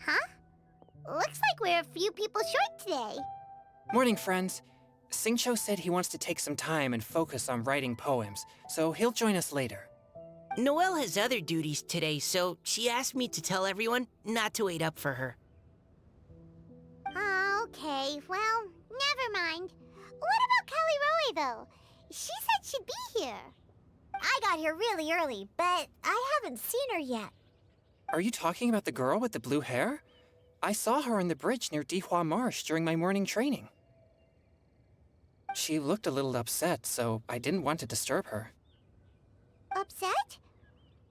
C: Huh? Looks like we're a few people short today.
F: Morning, friends. Singcho said he wants to take some time and focus on writing poems, so he'll join us later.
G: Noelle has other duties today, so she asked me to tell everyone not to wait up for her.
C: Okay, well, never mind. What about Kelly Roy, though? She said she'd be here.
B: I got here really early, but I haven't seen her yet.
F: Are you talking about the girl with the blue hair? I saw her on the bridge near Dihua Marsh during my morning training. She looked a little upset, so I didn't want to disturb her.
C: Upset?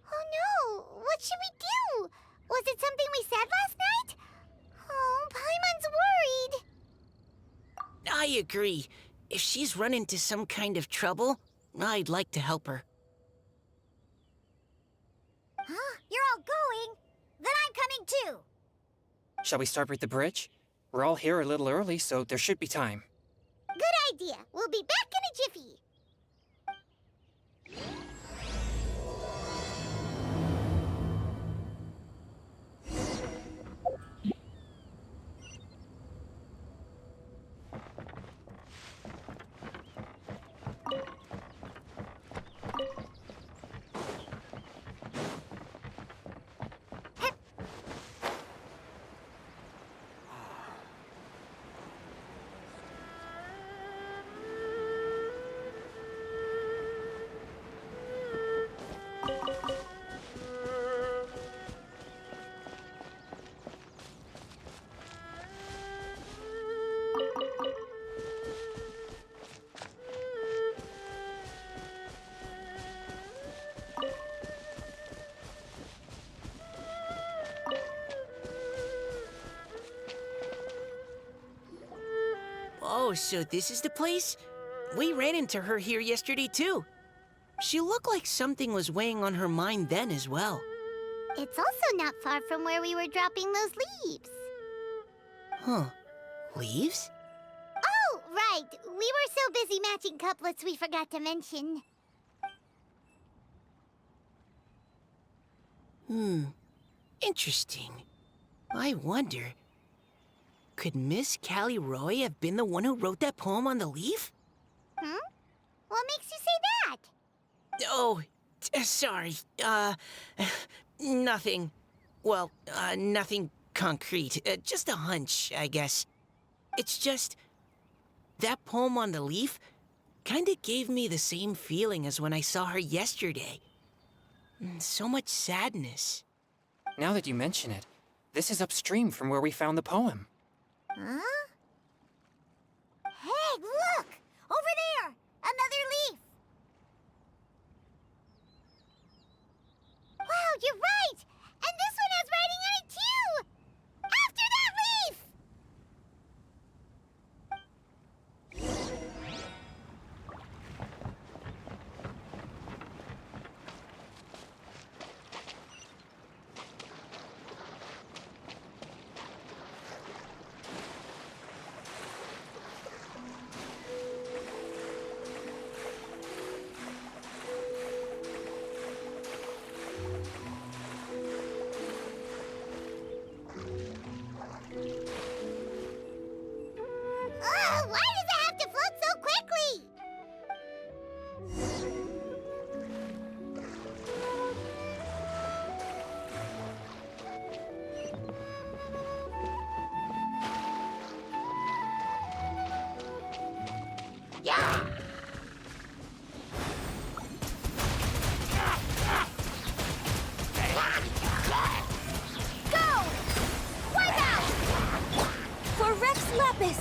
C: Oh no, what should we do? Was it something we said last night? Oh, Paimon's worried.
G: I agree. If she's run into some kind of trouble, I'd like to help her.
B: Huh? You're all going? Then I'm coming too.
F: Shall we start with the bridge? We're all here a little early, so there should be time.
C: Good idea. We'll be back in a jiffy.
G: Oh, so this is the place? We ran into her here yesterday, too. She looked like something was weighing on her mind then as well.
C: It's also not far from where we were dropping those leaves.
G: Huh. Leaves?
C: Oh, right. We were so busy matching couplets we forgot to mention.
G: Interesting. I wonder, could Miss Callie Roy have been the one who wrote that poem on the leaf?
C: What makes you say that?
G: Oh, sorry. Nothing. Well, nothing concrete. Just a hunch, I guess. It's just, that poem on the leaf kinda gave me the same feeling as when I saw her yesterday. So much sadness.
F: Now that you mention it, this is upstream from where we found the poem.
B: Huh? Hey, look! Over there! Another leaf!
C: Wow, you're right! And this one has writing on it too! After that leaf! Why does it have to float so quickly? Yeah!
B: Go! Wipe out! For Rex Lapis!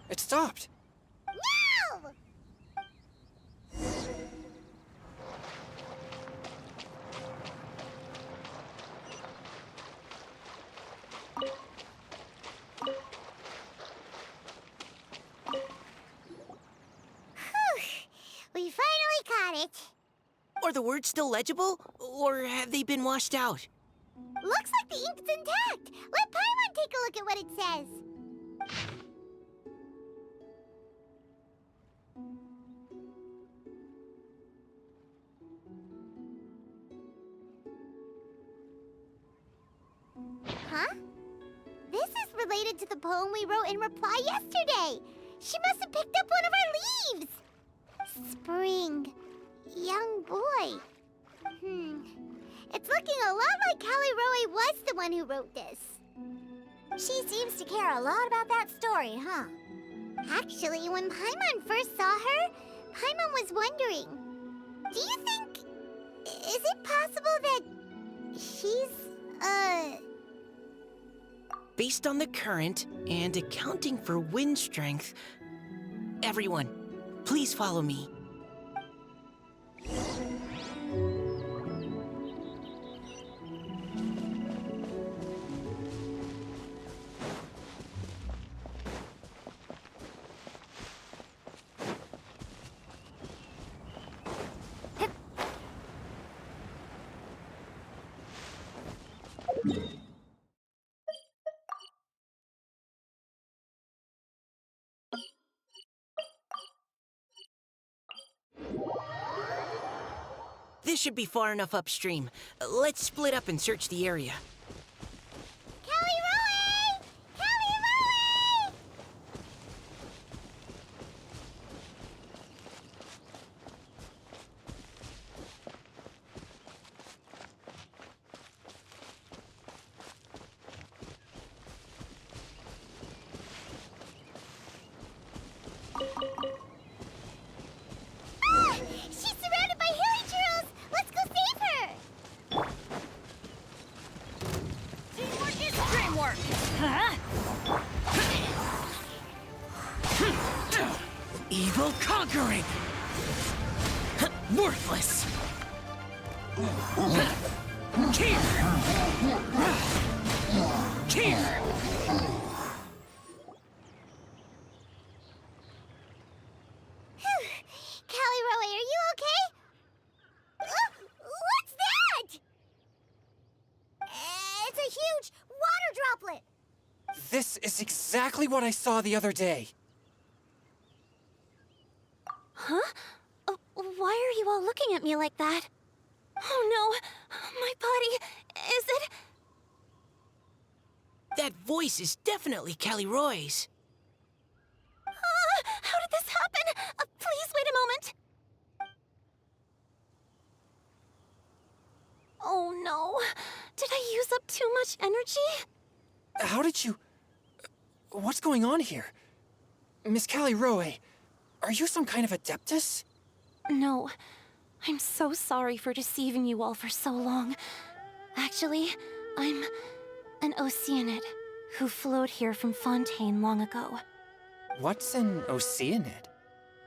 F: It stopped.
C: No! We finally caught it.
G: Are the words still legible, or have they been washed out?
C: Looks like the ink's intact. Let Paimon take a look at what it says. Huh? This is related to the poem we wrote in reply yesterday. She must have picked up one of our leaves. Spring. Young boy. It's looking a lot like Callie Roe was the one who wrote this.
B: She seems to care a lot about that story, huh?
C: Actually, when Paimon first saw her, Paimon was wondering, do you think... is it possible that she's,
G: Based on the current and accounting for wind strength, everyone, please follow me. This should be far enough upstream. Let's split up and search the area.
C: Callie Roe! Callie Roe! Ah! She's surrounded by hilly churls! Let's go save her!
J: Teamwork is dreamwork! Huh?
G: Evil conquering! Worthless! Here! Here!
C: Callie Roe, are you okay? What's that? It's a huge water droplet.
F: This is exactly what I saw the other day.
H: Huh? Why are you all looking at me like that? Oh no! My body... is it...
G: That voice is definitely Callie Roy's.
H: How did this happen? Please wait a moment. Oh no. Did I use up too much energy?
F: How did you... What's going on here? Miss Callie Roe, are you some kind of adeptus?
H: No. I'm so sorry for deceiving you all for so long. Actually, I'm an Oceanid who flowed here from Fontaine long ago.
F: What's an Oceanid?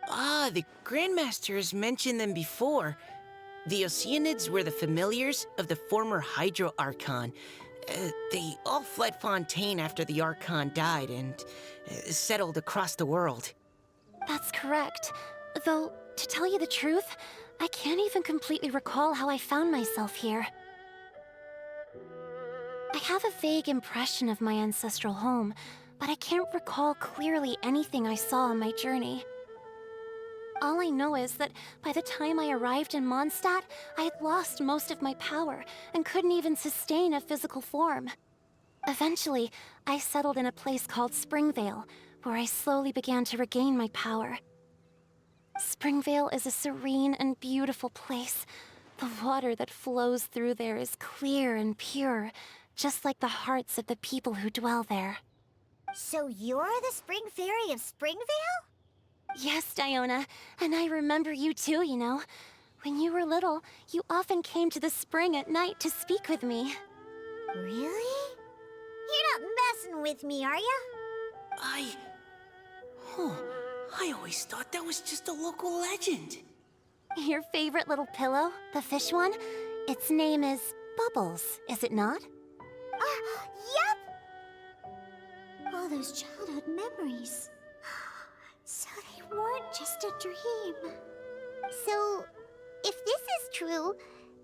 G: Ah, the Grandmasters mentioned them before. The Oceanids were the familiars of the former Hydro Archon. They all fled Fontaine after the Archon died and settled across the world.
H: That's correct. Though, to tell you the truth, I can't even completely recall how I found myself here. I have a vague impression of my ancestral home, but I can't recall clearly anything I saw on my journey. All I know is that by the time I arrived in Mondstadt, I had lost most of my power and couldn't even sustain a physical form. Eventually, I settled in a place called Springvale, where I slowly began to regain my power. Springvale is a serene and beautiful place. The water that flows through there is clear and pure, just like the hearts of the people who dwell there.
C: So you're the Spring Fairy of Springvale?
H: Yes, Diona, and I remember you too, you know. When you were little, you often came to the spring at night to speak with me.
C: Really? You're not messing with me, are ya?
G: I always thought that was just a local legend.
H: Your favorite little pillow, the fish one? Its name is Bubbles, is it not?
C: Yep!
I: All those childhood memories. So they weren't just a dream.
C: So, if this is true,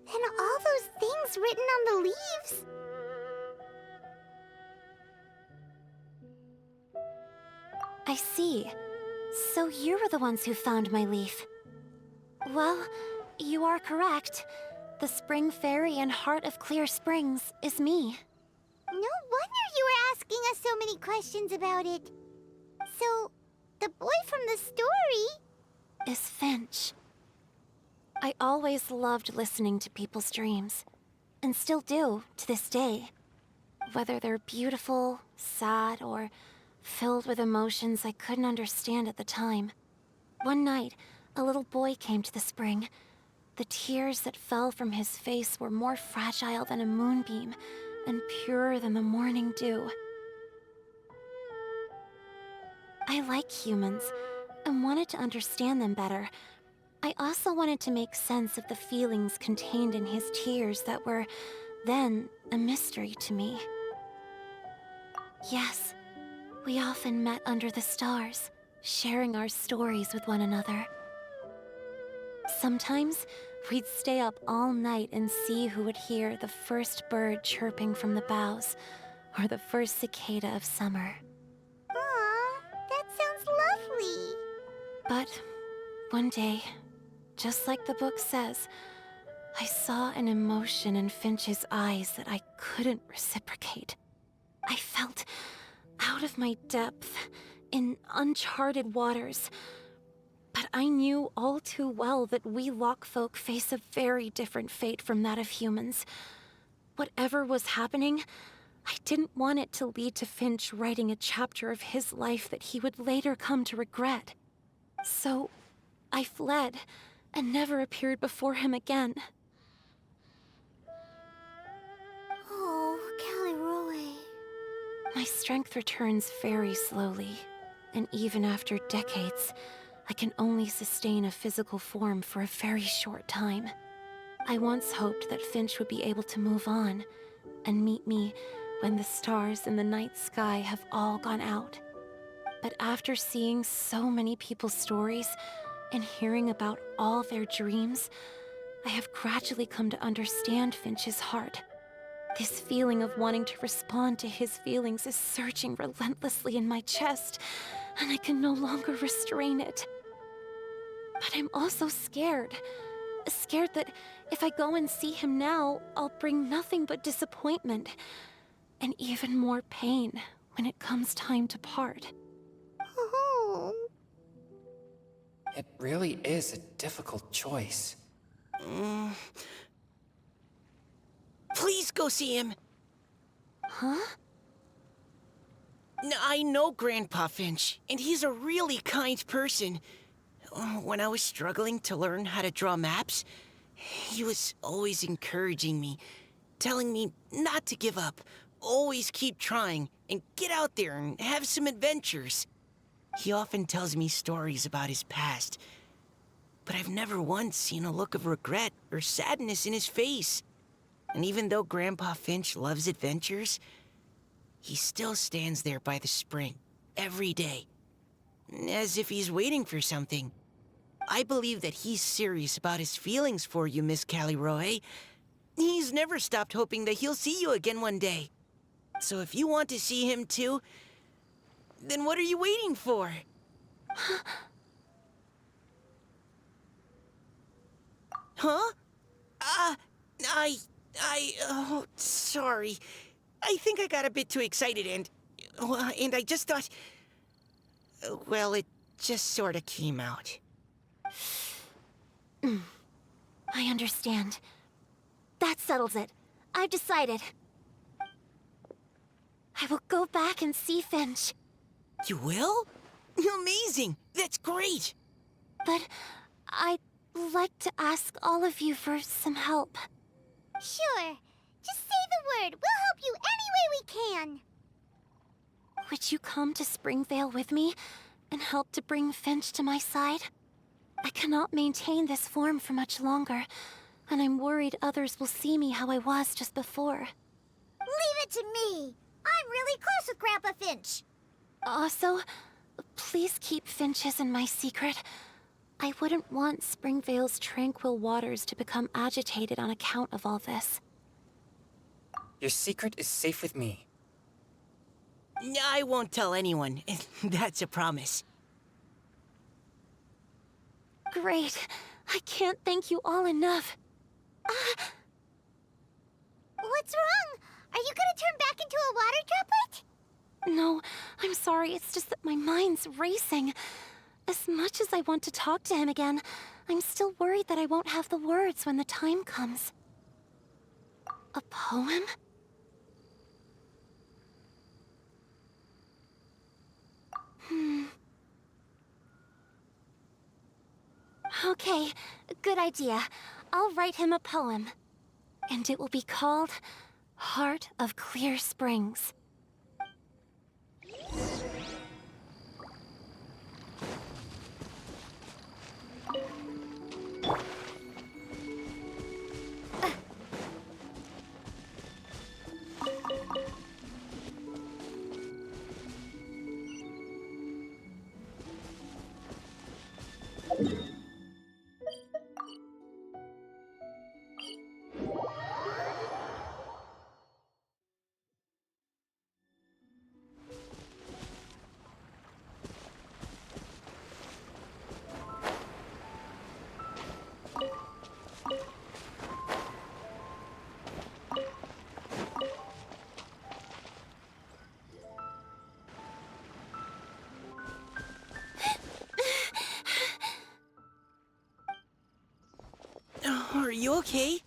C: then all those things written on the leaves...
H: I see. So you were the ones who found my leaf. Well, you are correct. The Spring Fairy and Heart of Clear Springs is me.
C: No wonder you were asking us so many questions about it. So, the boy from the story...
H: is Finch. I always loved listening to people's dreams, and still do to this day. Whether they're beautiful, sad, or filled with emotions I couldn't understand at the time. One night, a little boy came to the spring. The tears that fell from his face were more fragile than a moonbeam, and purer than the morning dew. I like humans, and wanted to understand them better. I also wanted to make sense of the feelings contained in his tears that were, then, a mystery to me. Yes, we often met under the stars, sharing our stories with one another. Sometimes, we'd stay up all night and see who would hear the first bird chirping from the boughs, or the first cicada of summer.
C: Aw, that sounds lovely.
H: But one day, just like the book says, I saw an emotion in Finch's eyes that I couldn't reciprocate. I felt out of my depth, in uncharted waters. But I knew all too well that we Lockfolk face a very different fate from that of humans. Whatever was happening, I didn't want it to lead to Finch writing a chapter of his life that he would later come to regret. So, I fled, and never appeared before him again.
I: Oh, Caliroe.
H: My strength returns very slowly, and even after decades, I can only sustain a physical form for a very short time. I once hoped that Finch would be able to move on, and meet me when the stars in the night sky have all gone out. But after seeing so many people's stories, and hearing about all their dreams, I have gradually come to understand Finch's heart. This feeling of wanting to respond to his feelings is surging relentlessly in my chest, and I can no longer restrain it. But I'm also scared. Scared that if I go and see him now, I'll bring nothing but disappointment, and even more pain when it comes time to part.
C: Oh.
F: It really is a difficult choice.
G: Please go see him.
H: Huh?
G: I know Grandpa Finch, and he's a really kind person. When I was struggling to learn how to draw maps, he was always encouraging me, telling me not to give up, always keep trying, and get out there and have some adventures. He often tells me stories about his past, but I've never once seen a look of regret or sadness in his face. And even though Grandpa Finch loves adventures, he still stands there by the spring every day, as if he's waiting for something. I believe that he's serious about his feelings for you, Miss Caliroe. He's never stopped hoping that he'll see you again one day. So if you want to see him too, then what are you waiting for? Huh? Oh, sorry. I think I got a bit too excited and I just thought... Well, it just sort of came out.
H: I understand. That settles it. I've decided. I will go back and see Finch.
G: You will? Amazing! That's great!
H: But I'd like to ask all of you for some help.
C: Sure. Just say the word. We'll help you any way we can.
H: Would you come to Springvale with me and help to bring Finch to my side? I cannot maintain this form for much longer, and I'm worried others will see me how I was just before.
C: Leave it to me. I'm really close with Grandpa Finch.
H: Also, please keep Finch's in my secret. I wouldn't want Springvale's tranquil waters to become agitated on account of all this.
F: Your secret is safe with me.
G: I won't tell anyone. That's a promise.
H: Great. I can't thank you all enough.
C: What's wrong? Are you gonna turn back into a water droplet?
H: No, I'm sorry. It's just that my mind's racing. As much as I want to talk to him again, I'm still worried that I won't have the words when the time comes. A poem? Okay, good idea. I'll write him a poem. And it will be called Heart of Clear Springs.
G: Are you okay?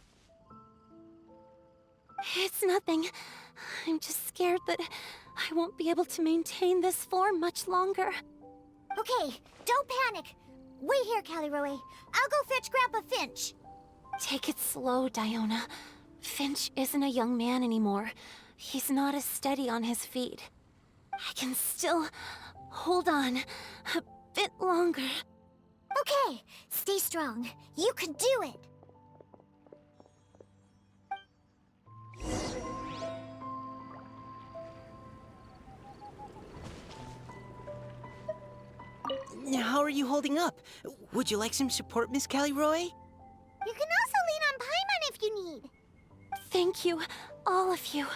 H: It's nothing. I'm just scared that I won't be able to maintain this form much longer.
C: Okay, don't panic. Wait here, Caliroe. I'll go fetch Grandpa Finch.
H: Take it slow, Diona. Finch isn't a young man anymore. He's not as steady on his feet. I can still hold on a bit longer.
C: Okay, stay strong. You can do it.
G: How are you holding up? Would you like some support, Miss Caliroe?
C: You can also lean on Paimon if you need.
H: Thank you, all of you.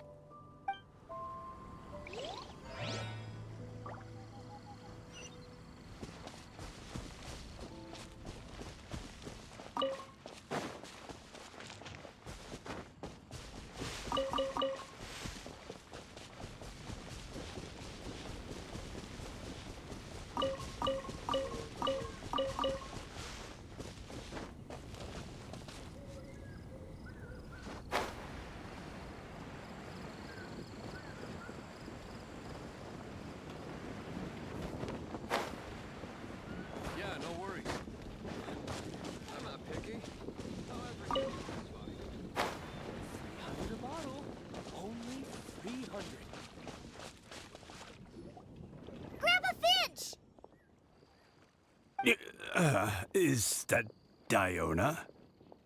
O: Is that Diona?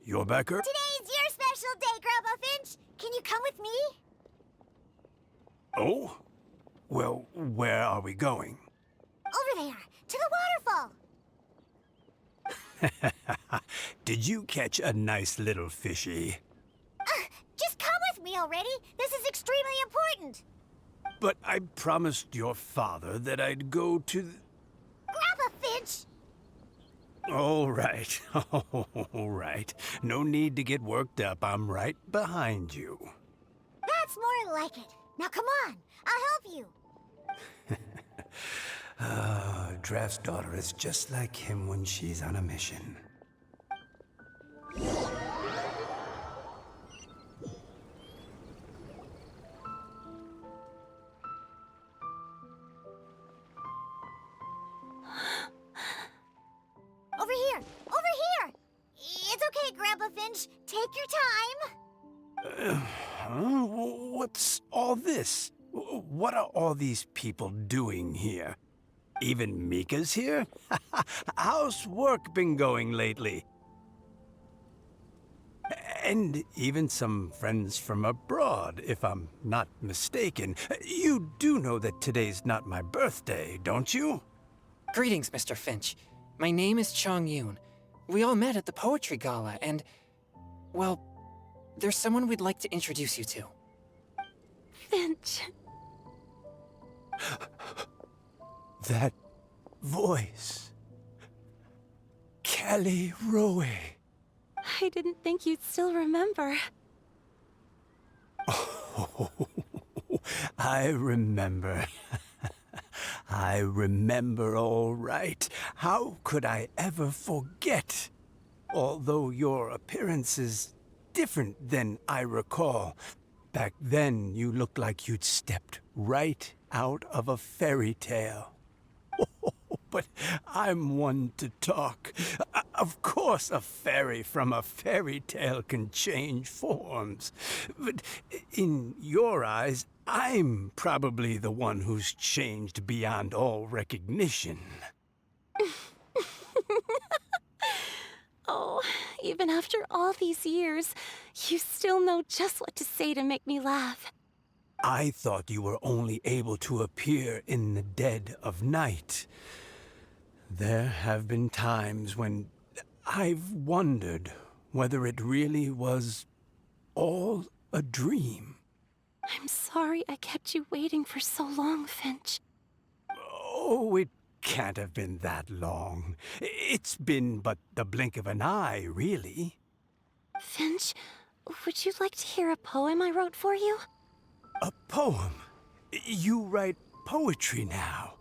O: You're back her?
C: Today's your special day, Grandpa Finch. Can you come with me?
O: Oh? Well, where are we going?
C: Over there, to the waterfall.
O: Did you catch a nice little fishy?
C: Just come with me already. This is extremely important.
O: But I promised your father that I'd go to
C: Grandpa Finch!
O: All right. All right. No need to get worked up. I'm right behind you.
C: That's more like it.
B: Now come on, I'll help you.
O: Draft's daughter is just like him when she's on a mission.
B: Over here! Over here! It's okay, Grandpa Finch. Take your time.
O: What's all this? What are all these people doing here? Even Mika's here? How's work been going lately? And even some friends from abroad, if I'm not mistaken. You do know that today's not my birthday, don't you?
F: Greetings, Mr. Finch. My name is Chong Yoon. We all met at the poetry gala, and, well, there's someone we'd like to introduce you to.
H: Finch.
O: That voice. Kelly Rowe.
H: I didn't think you'd still remember.
O: Oh, I remember. I remember all right. How could I ever forget? Although your appearance is different than I recall. Back then, you looked like you'd stepped right out of a fairy tale. But I'm one to talk. Of course, a fairy from a fairy tale can change forms. But in your eyes, I'm probably the one who's changed beyond all recognition.
H: Oh, even after all these years, you still know just what to say to make me laugh.
O: I thought you were only able to appear in the dead of night. There have been times when I've wondered whether it really was all a dream.
H: I'm sorry I kept you waiting for so long, Finch.
O: Oh, it can't have been that long. It's been but the blink of an eye, really.
H: Finch, would you like to hear a poem I wrote for you?
O: A poem? You write poetry now?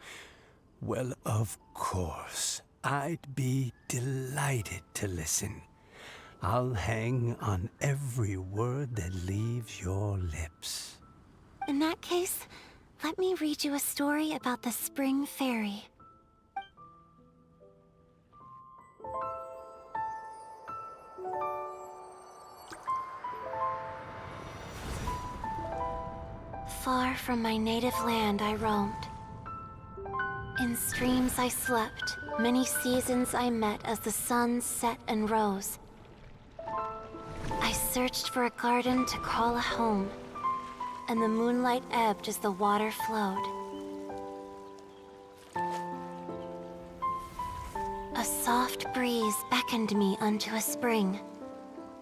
O: Well, of course. I'd be delighted to listen. I'll hang on every word that leaves your lips.
H: In that case, let me read you a story about the Spring Fairy. Far from my native land I roamed. In streams I slept, many seasons I met as the sun set and rose. I searched for a garden to call a home, and the moonlight ebbed as the water flowed. A soft breeze beckoned me unto a spring.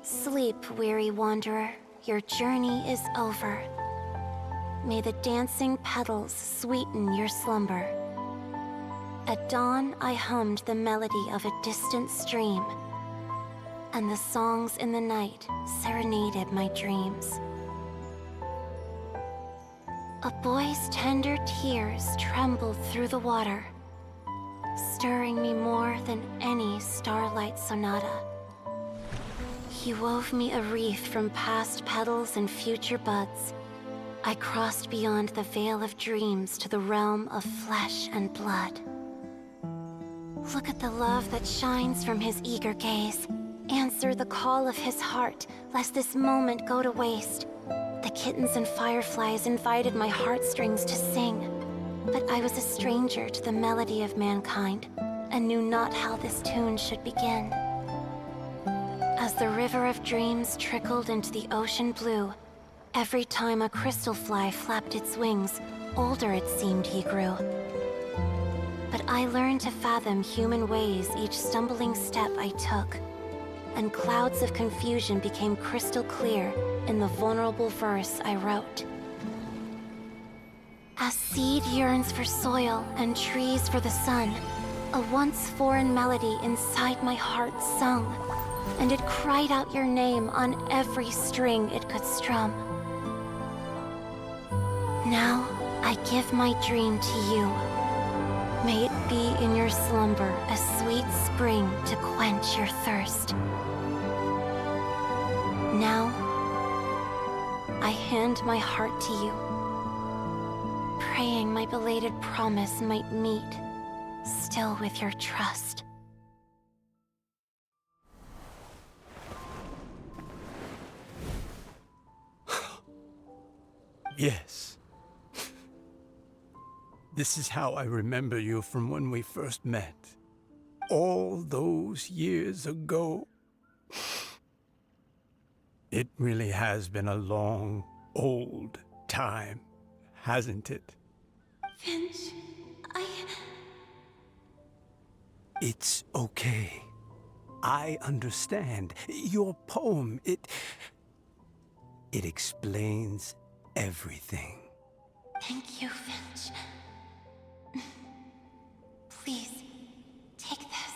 H: Sleep, weary wanderer, your journey is over. May the dancing petals sweeten your slumber. At dawn, I hummed the melody of a distant stream, and the songs in the night serenaded my dreams. A boy's tender tears trembled through the water, stirring me more than any starlight sonata. He wove me a wreath from past petals and future buds. I crossed beyond the veil of dreams to the realm of flesh and blood. Look at the love that shines from his eager gaze. Answer the call of his heart, lest this moment go to waste. The kittens and fireflies invited my heartstrings to sing, but I was a stranger to the melody of mankind, and knew not how this tune should begin. As the river of dreams trickled into the ocean blue, every time a crystal fly flapped its wings, older it seemed he grew. But I learned to fathom human ways each stumbling step I took, and clouds of confusion became crystal clear in the vulnerable verse I wrote. As seed yearns for soil and trees for the sun, a once foreign melody inside my heart sung, and it cried out your name on every string it could strum. Now, I give my dream to you. May it be in your slumber a sweet spring to quench your thirst. Now, I hand my heart to you, praying my belated promise might meet, still with your trust.
O: Yes. This is how I remember you from when we first met. All those years ago. It really has been a long, old time, hasn't it?
H: Finch,
O: It's okay. I understand. Your poem, it explains everything.
H: Thank you, Finch. Please, take this.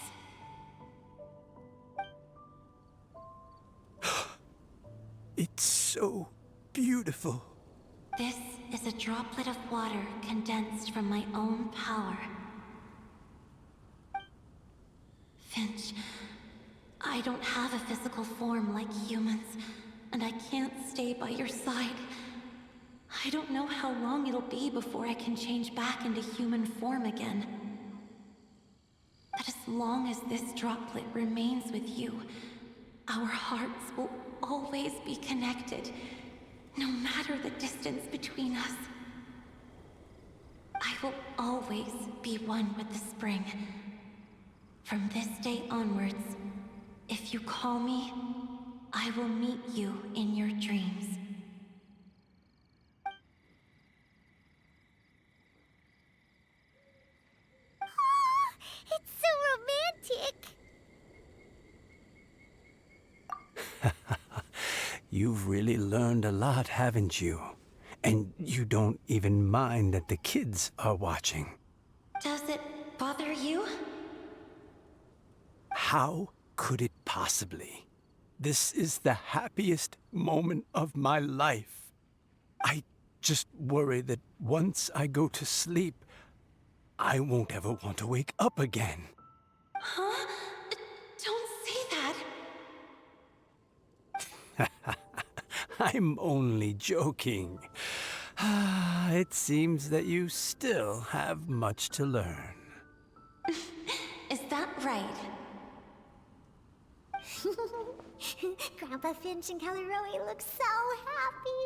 O: It's so beautiful.
H: This is a droplet of water condensed from my own power. Finch, I don't have a physical form like humans, and I can't stay by your side. I don't know how long it'll be before I can change back into human form again. But as long as this droplet remains with you, our hearts will always be connected, no matter the distance between us. I will always be one with the spring. From this day onwards, if you call me, I will meet you in your dreams.
C: It's so romantic!
O: You've really learned a lot, haven't you? And you don't even mind that the kids are watching.
H: Does it bother you?
O: How could it possibly? This is the happiest moment of my life. I just worry that once I go to sleep, I won't ever want to wake up again.
H: Huh? Don't say that.
O: I'm only joking. It seems that you still have much to learn.
H: Is that right?
C: Grandpa Finch and Kelly Rowie look so happy.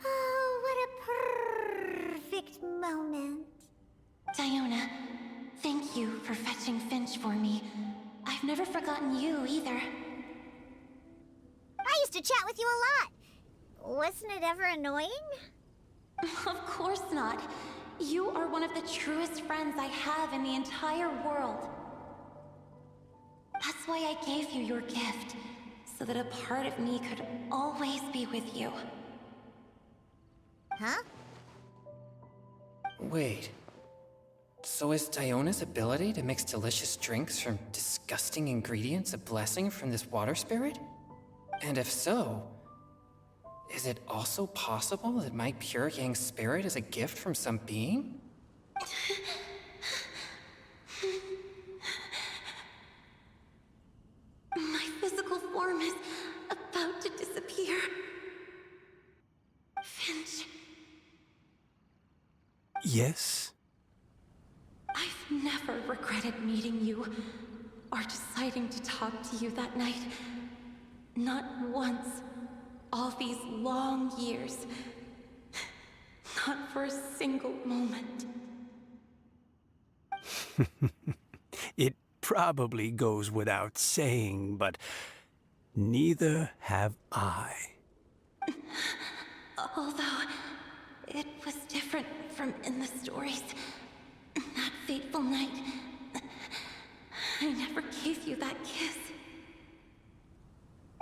C: Oh, what a perfect moment.
H: Diona, thank you for fetching Finch for me. I've never forgotten you either.
C: I used to chat with you a lot. Wasn't it ever annoying?
H: Of course not. You are one of the truest friends I have in the entire world. That's why I gave you your gift, so that a part of me could always be with you.
C: Huh?
F: Wait. So is Diona's ability to mix delicious drinks from disgusting ingredients a blessing from this water spirit? And if so, is it also possible that my pure yang spirit is a gift from some being?
H: My physical form is about to disappear. Finch,
O: Yes?
H: I've never regretted meeting you or deciding to talk to you that night. Not once. All these long years. Not for a single moment.
O: It probably goes without saying, but neither have I.
H: Although, it was different from in the stories. That fateful night, I never gave you that kiss.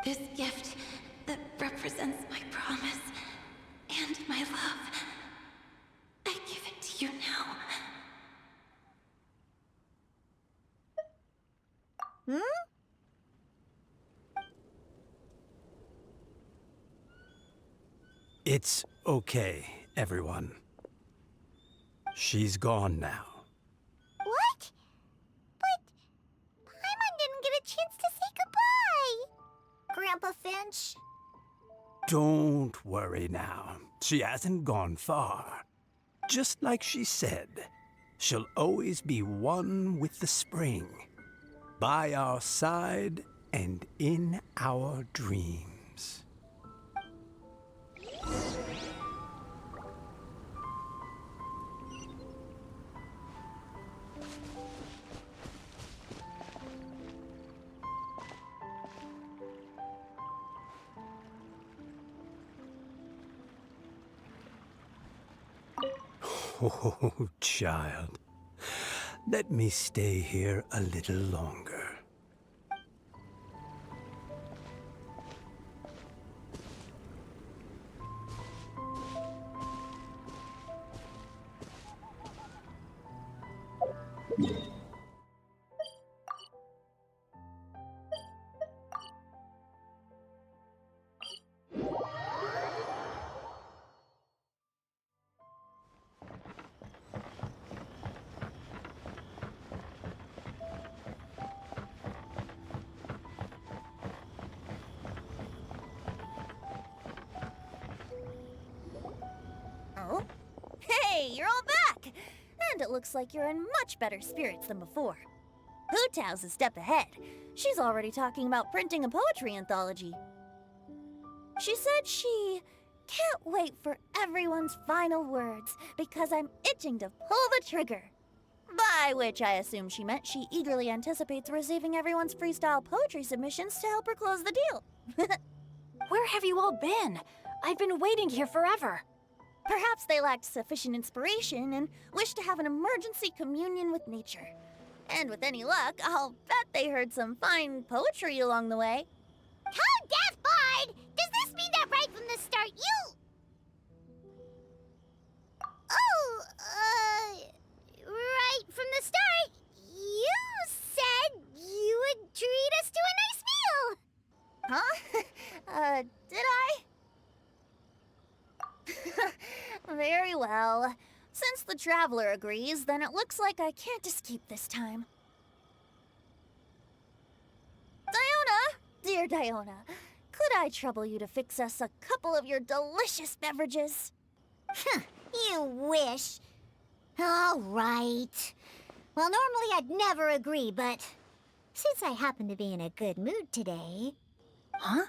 H: This gift that represents my promise and my love, I give it to you now.
C: Hmm?
O: It's okay. everyone. She's gone now.
C: What? But Paimon didn't get a chance to say goodbye.
B: Grandpa Finch?
O: Don't worry now. She hasn't gone far. Just like she said, she'll always be one with the spring. By our side and in our dreams. Oh, child. Let me stay here a little longer.
B: Oh? Hey, you're all back! And it looks like you're in much better spirits than before. Hu-Tao's a step ahead. She's already talking about printing a poetry anthology. She said she can't wait for everyone's final words because I'm itching to pull the trigger. By which I assume she meant she eagerly anticipates receiving everyone's freestyle poetry submissions to help her close the deal.
E: Where have you all been? I've been waiting here forever.
B: Perhaps they lacked sufficient inspiration and wished to have an emergency communion with nature. And with any luck, I'll bet they heard some fine poetry along the way.
C: How deaf, Bard! Does this mean that right from the start you... Oh, right from the start, you said you would treat us to a nice meal!
B: Huh? Did I? Very well. Since the Traveler agrees, then it looks like I can't escape this time. Diona! Dear Diona, could I trouble you to fix us a couple of your delicious beverages?
C: You wish. All right. Well, normally I'd never agree, but since I happen to be in a good mood today...
E: Huh?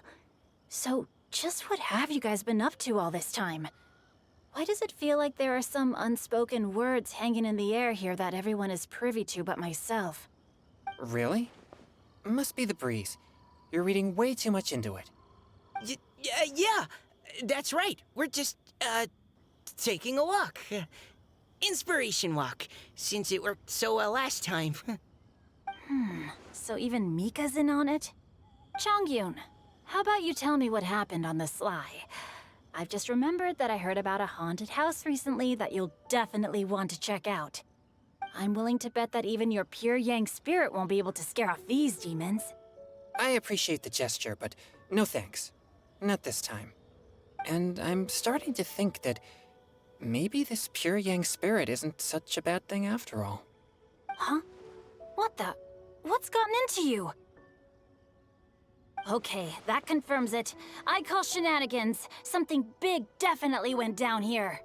E: So, just what have you guys been up to all this time? Why does it feel like there are some unspoken words hanging in the air here that everyone is privy to but myself?
F: Really? Must be the breeze. You're reading way too much into it.
G: Yeah, that's right. We're just, taking a walk. Inspiration walk, since it worked so well last time.
E: So even Mika's in on it? Chongyun, how about you tell me what happened on the sly? I've just remembered that I heard about a haunted house recently that you'll definitely want to check out. I'm willing to bet that even your pure Yang spirit won't be able to scare off these demons.
F: I appreciate the gesture, but no thanks. Not this time. And I'm starting to think that maybe this pure Yang spirit isn't such a bad thing after all.
E: Huh? What the? What's gotten into you? Okay, that confirms it. I call shenanigans. Something big definitely went down here.